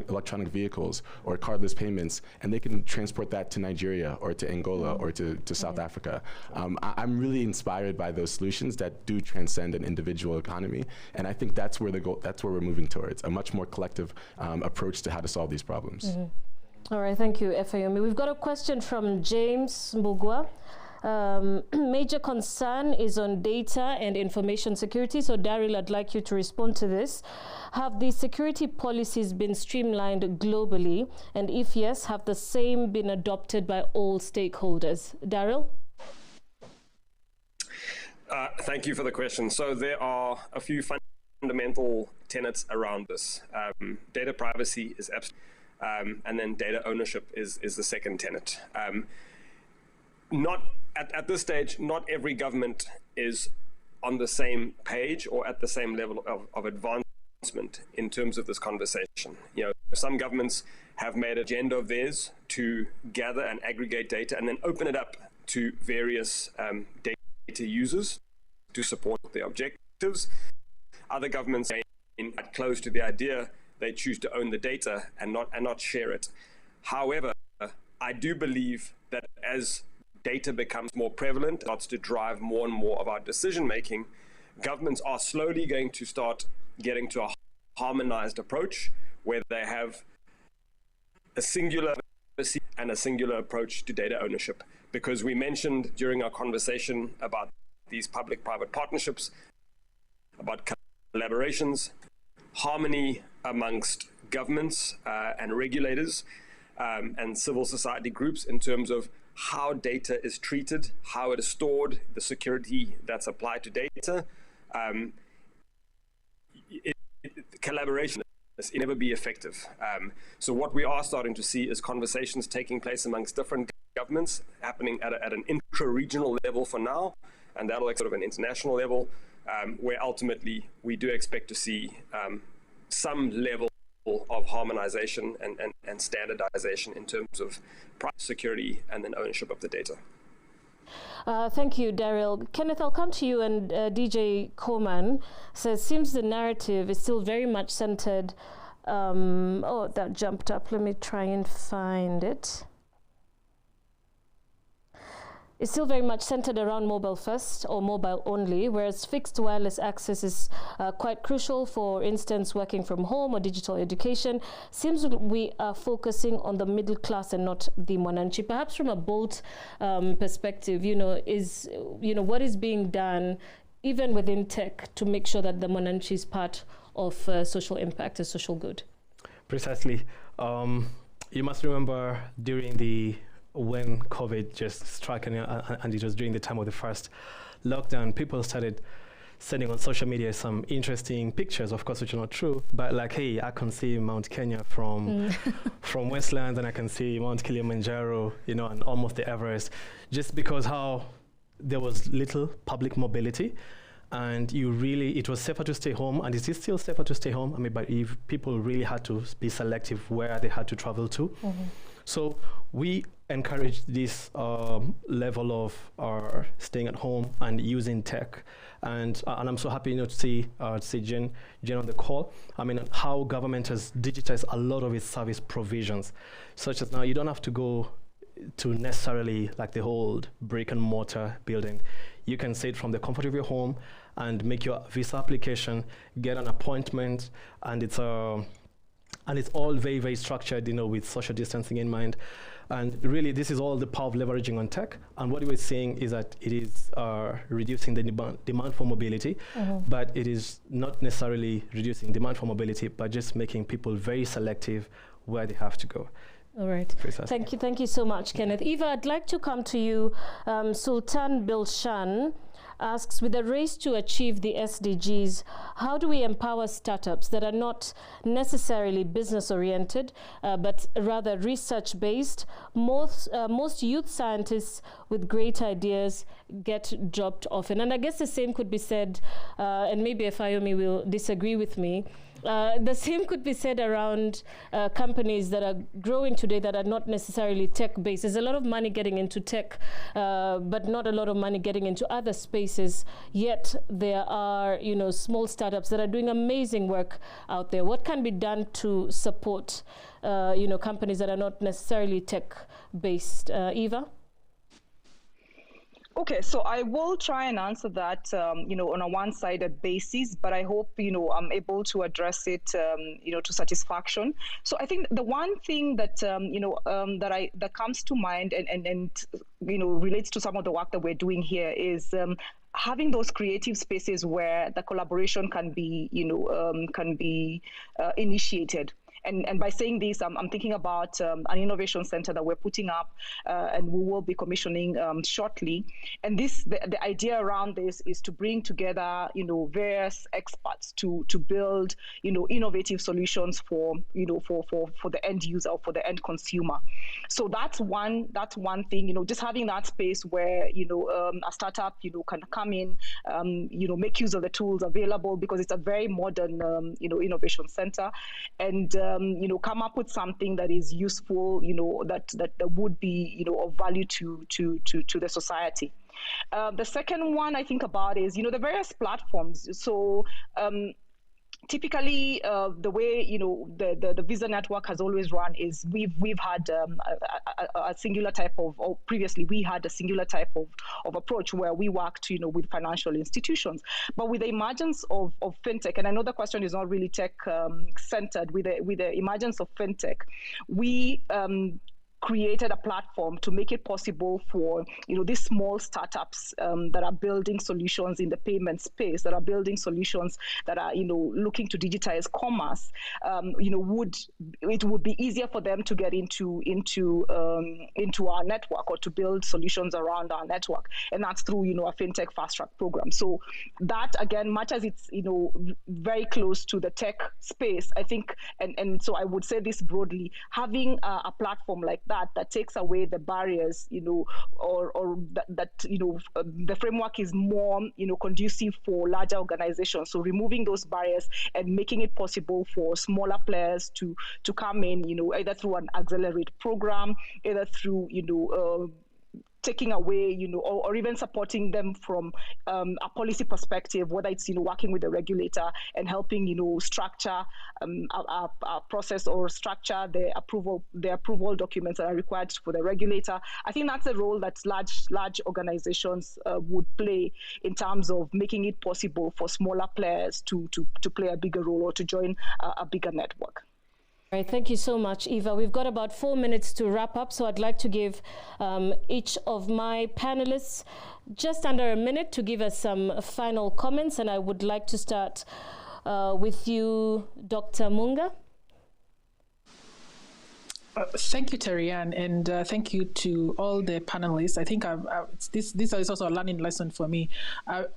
electronic vehicles or cardless payments, and they can transport that to Nigeria or to Angola or to South Africa. I'm really inspired by those solutions that do transcend an individual economy, and I think that's where we're moving towards, a much more collective approach to how to solve these problems. All right, thank you, Efeyomi. We've got a question from James Mbugwa. Major concern is on data and information security. So Daryl, I'd like you to respond to this. Have the security policies been streamlined globally? And if yes, have the same been adopted by all stakeholders? Daryl? Thank you for the question. So there are a few fundamental tenets around this. Data privacy is absolute, and then data ownership is the second tenet. Not at this stage, not every government is on the same page or at the same level of advancement in terms of this conversation. You know, some governments have made an agenda of theirs to gather and aggregate data and then open it up to various data users to support their objectives. Other governments are close to the idea, they choose to own the data and not share it. However, I do believe that as data becomes more prevalent, starts to drive more and more of our decision making, governments are slowly going to start getting to a harmonized approach where they have a singular and a singular approach to data ownership. Because we mentioned during our conversation about these public-private partnerships, about collaborations, harmony amongst governments and regulators and civil society groups in terms of how data is treated, how it is stored, the security that's applied to data. Collaboration is never be effective. So what we are starting to see is conversations taking place amongst different governments happening at an intra-regional level for now, and that'll sort of an international level, where ultimately we do expect to see some level of harmonization and standardization in terms of security and then ownership of the data. Thank you, Daryl. Kenneth, I'll come to you. And DJ Coleman says, seems the narrative is still very much centered. Oh, that jumped up. Let me try and find it. It's still very much centered around mobile first or mobile only, whereas fixed wireless access is quite crucial, for instance, working from home or digital education. Seems we are focusing on the middle class and not the mwananchi. Perhaps from a Bolt perspective, what is being done even within tech to make sure that the mwananchi is part of social impact and social good? Precisely. You must remember when COVID just struck and it was during the time of the first lockdown, people started sending on social media some interesting pictures, of course, which are not true, but like, hey, I can see Mount Kenya from Westlands, and I can see Mount Kilimanjaro, and almost the Everest, just because how there was little public mobility. And it was safer to stay home, and it is still safer to stay home. I mean, but if people really had to be selective where they had to travel to. Mm-hmm. So we encourage this level of staying at home and using tech. And I'm so happy to see Jen on the call. I mean, how government has digitized a lot of its service provisions, such as now you don't have to go to necessarily like the old brick and mortar building. You can say it from the comfort of your home and make your visa application, get an appointment, and it's all very, very structured, with social distancing in mind. And really, this is all the power of leveraging on tech. And what we're seeing is that it is reducing the demand for mobility, but it is not necessarily reducing demand for mobility, but just making people very selective where they have to go. All right. Precisely. Thank you so much, Kenneth. Eva, I'd like to come to you. Sultan Bilshan asks, with the race to achieve the SDGs, how do we empower startups that are not necessarily business-oriented, but rather research-based? Most youth scientists with great ideas get dropped often. And I guess the same could be said, and maybe Fayomi will disagree with me, the same could be said around companies that are growing today that are not necessarily tech-based. There's a lot of money getting into tech, but not a lot of money getting into other spaces. Yet there are, small startups that are doing amazing work out there. What can be done to support, companies that are not necessarily tech-based? Eva? Okay, so I will try and answer that, on a one-sided basis, but I hope, I'm able to address it, to satisfaction. So I think the one thing that, that comes to mind and relates to some of the work that we're doing here is having those creative spaces where the collaboration can be, initiated. And by saying this, I'm thinking about an innovation center that we're putting up and we will be commissioning shortly. And the idea around this is to bring together, various experts to build, innovative solutions for the end user or for the end consumer. So that's one thing, just having that space where, a startup, can come in, make use of the tools available, because it's a very modern, innovation center, and, come up with something that is useful, that would be, of value to the society. The second one I think about is, the various platforms. So, typically, the way the visa network has always run is we've had a singular type of, or previously we had a singular type of approach where we worked with financial institutions. But with the emergence of fintech, and I know the question is not really tech centered, with the emergence of fintech, we created a platform to make it possible for these small startups that are building solutions in the payment space, that are building solutions that are looking to digitize commerce. It would be easier for them to get into our network, or to build solutions around our network, and that's through a fintech fast track program. So that, again, much as it's very close to the tech space, I think, and so I would say this broadly, having a platform like that takes away the barriers, or that the framework is more, conducive for larger organizations. So removing those barriers and making it possible for smaller players to come in, either through an accelerate program, either through, taking away, or even supporting them from a policy perspective, whether it's, working with the regulator and helping, structure a process, or structure the approval documents that are required for the regulator. I think that's a role that large organizations would play in terms of making it possible for smaller players to play a bigger role, or to join a bigger network. All right, thank you so much, Eva. We've got about 4 minutes to wrap up, so I'd like to give each of my panelists just under a minute to give us some final comments, and I would like to start with you, Dr. Munga. Thank you, Terry-Ann, and thank you to all the panelists. I think this is also a learning lesson for me.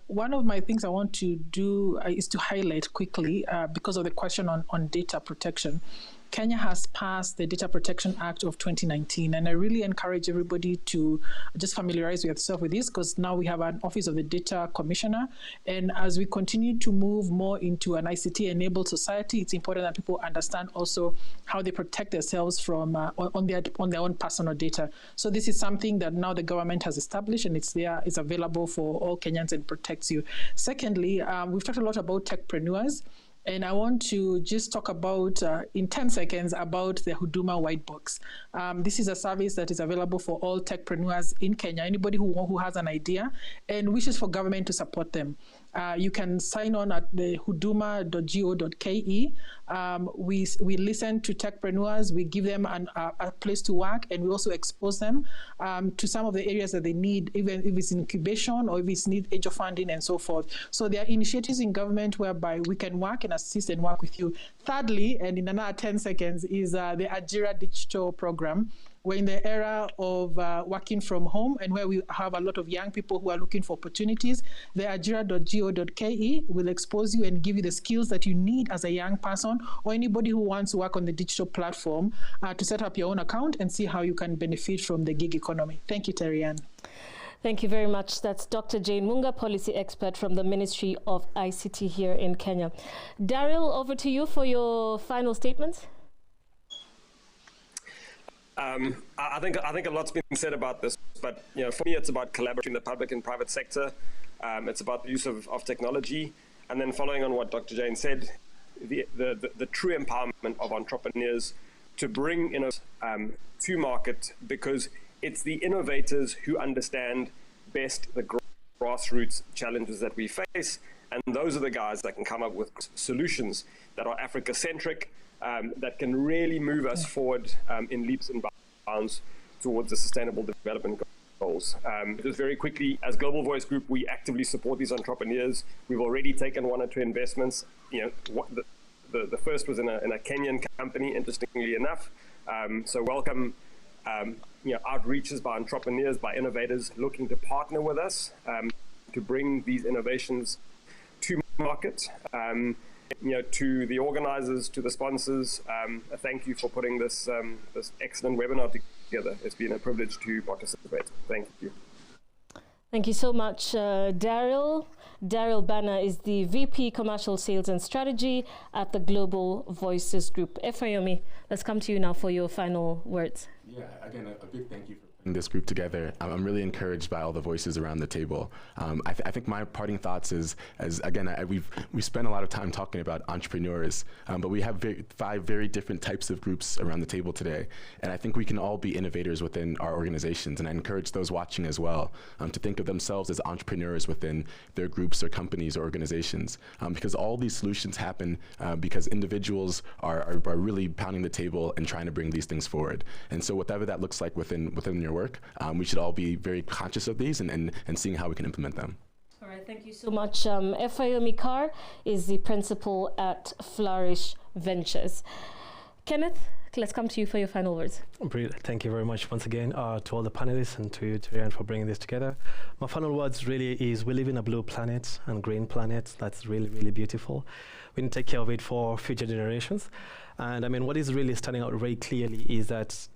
One of my things I want to do is to highlight quickly, because of the question on data protection. Kenya has passed the Data Protection Act of 2019, and I really encourage everybody to just familiarize yourself with this, because now we have an Office of the Data Commissioner, and as we continue to move more into an ICT-enabled society, it's important that people understand also how they protect themselves from on their own personal data. So this is something that now the government has established, and it's available for all Kenyans and protects you. Secondly, we've talked a lot about techpreneurs. And I want to just talk about, in 10 seconds, about the Huduma White Box. This is a service that is available for all techpreneurs in Kenya, anybody who has an idea and wishes for government to support them. You can sign on at the huduma.go.ke. We listen to techpreneurs, we give them a place to work, and we also expose them to some of the areas that they need, even if it's incubation or if it's need angel funding and so forth. So there are initiatives in government whereby we can work and assist and work with you. Thirdly, and in another 10 seconds, is the Ajira Digital Program. We're in the era of working from home, and where we have a lot of young people who are looking for opportunities. The ajira.go.ke will expose you and give you the skills that you need as a young person, or anybody who wants to work on the digital platform, to set up your own account and see how you can benefit from the gig economy. Thank you, Terry-Ann. Thank you very much. That's Dr. Jane Munga, policy expert from the Ministry of ICT here in Kenya. Daryl, over to you for your final statements. I think a lot's been said about this, but for me, it's about collaborating the public and private sector. It's about the use of technology, and then following on what Dr. Jane said, the true empowerment of entrepreneurs to bring to market, because it's the innovators who understand best the grassroots challenges that we face, and those are the guys that can come up with solutions that are Africa-centric, that can really move us forward in leaps and bounds towards the sustainable development goals. Just very quickly, as Global Voice Group, we actively support these entrepreneurs. We've already taken 1 or 2 investments. The The first was in a Kenyan company, interestingly enough. So welcome outreaches by entrepreneurs, by innovators looking to partner with us to bring these innovations to market. To the organizers, to the sponsors, a thank you for putting this excellent webinar together. It's been a privilege to participate. Thank you. Thank you so much, Daryl. Daryl Banner is the VP Commercial Sales and Strategy at the Global Voices Group. Efayomi, let's come to you now for your final words. Yeah, again, a big thank you for putting this group together. I'm really encouraged by all the voices around the table. I think my parting thoughts is again, we spent a lot of time talking about entrepreneurs, but we have 5 very different types of groups around the table today. And I think we can all be innovators within our organizations. And I encourage those watching as well to think of themselves as entrepreneurs within their groups or companies or organizations. Because all these solutions happen because individuals are really pounding the table and trying to bring these things forward. And so whatever that looks like within your work, we should all be very conscious of these and seeing how we can implement them. All right, thank you so much. Efayomi Carr is the principal at Flourish Ventures. Kenneth, let's come to you for your final words. Brilliant. Thank you very much once again to all the panelists and to you, Tarian, for bringing this together. My final words really is we live in a blue planet and green planet. That's really, really beautiful. We need to take care of it for future generations. And I mean, what is really standing out very clearly is that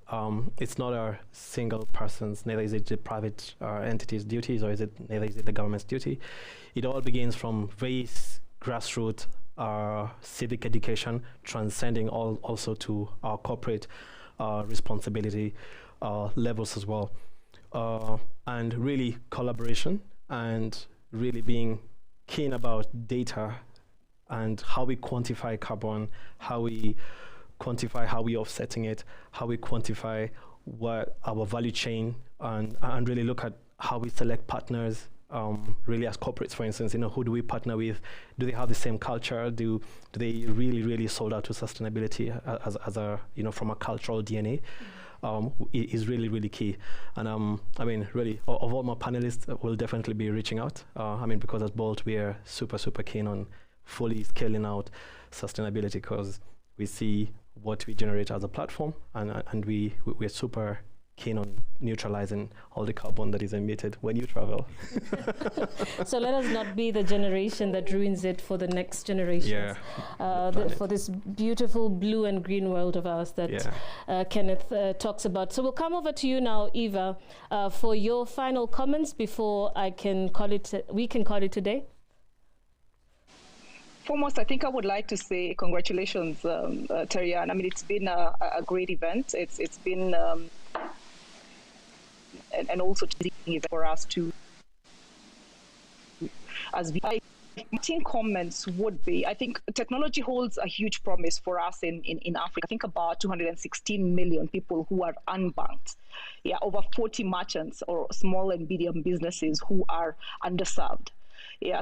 it's not a single person's, neither is it the private entity's duties, or neither is it the government's duty. It all begins from very grassroots civic education, transcending also to our corporate responsibility levels as well. And really collaboration and really being keen about data and how we quantify carbon, how we quantify how we offsetting it, how we quantify what our value chain, and really look at how we select partners, really as corporates, for instance, who do we partner with? Do they have the same culture? Do they really sold out to sustainability as a, from a cultural DNA? Is really, really key. And I mean, really, of all my panelists, will definitely be reaching out. Because at Bolt, we are super keen on fully scaling out sustainability, because we see what we generate as a platform, and we're super keen on neutralizing all the carbon that is emitted when you travel. So let us not be the generation that ruins it for the next generation. For this beautiful blue and green world of ours that Kenneth talks about. So we'll come over to you now, Eva, for your final comments before we can call it today. Foremost, I think I would like to say congratulations, Tarian. I mean, it's been a great event. It's been and also for us to, as we, I think comments would be, I think technology holds a huge promise for us in Africa. I think about 216 million people who are unbanked. Over 40 merchants or small and medium businesses who are underserved.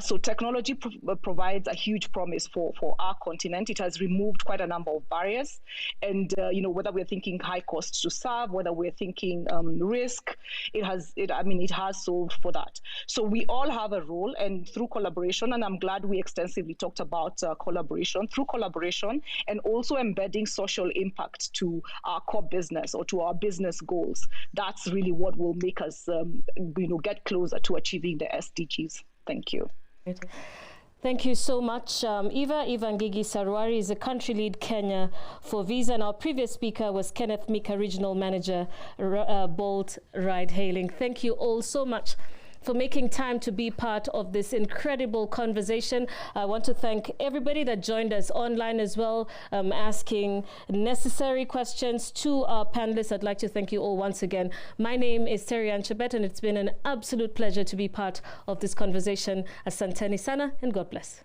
So technology provides a huge promise for our continent. It has removed quite a number of barriers, and whether we're thinking high costs to serve, whether we're thinking risk, it has solved for that. So we all have a role, and through collaboration, and I'm glad we extensively talked about collaboration, through collaboration and also embedding social impact to our core business or to our business goals. That's really what will make us get closer to achieving the SDGs. Thank you. Thank you so much. Eva Ngigi Sarwari is a country lead Kenya for Visa, and our previous speaker was Kenneth Mika, Regional Manager, Bolt Ride Hailing. Thank you all so much for making time to be part of this incredible conversation. I want to thank everybody that joined us online as well, asking necessary questions to our panelists. I'd like to thank you all once again. My name is Terry-Ann Chebet, and it's been an absolute pleasure to be part of this conversation. Asanteni sana, and God bless.